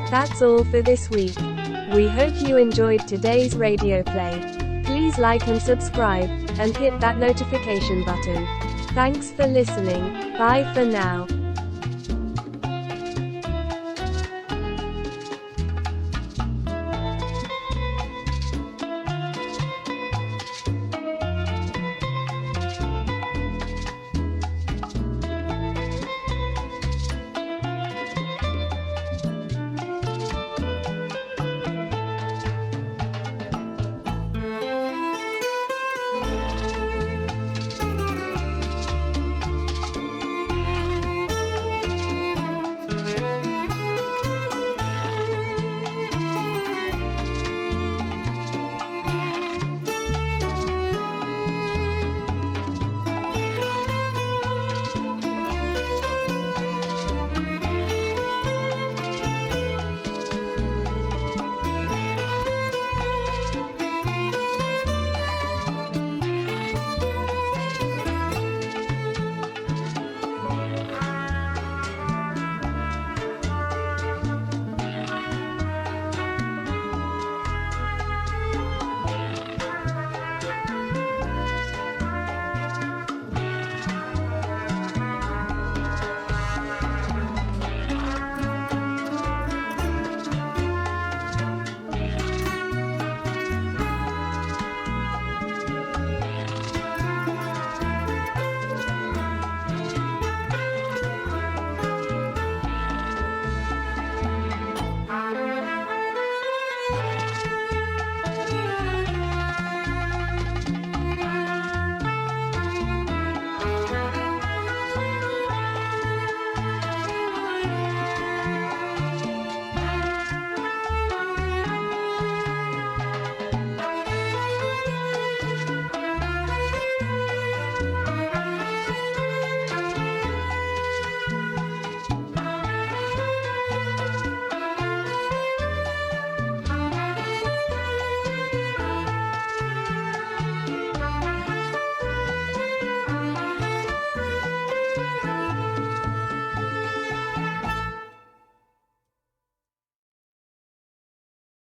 That's all for this week. We hope you enjoyed today's radio play. Please like and subscribe, and hit that notification button. Thanks for listening. Bye for now.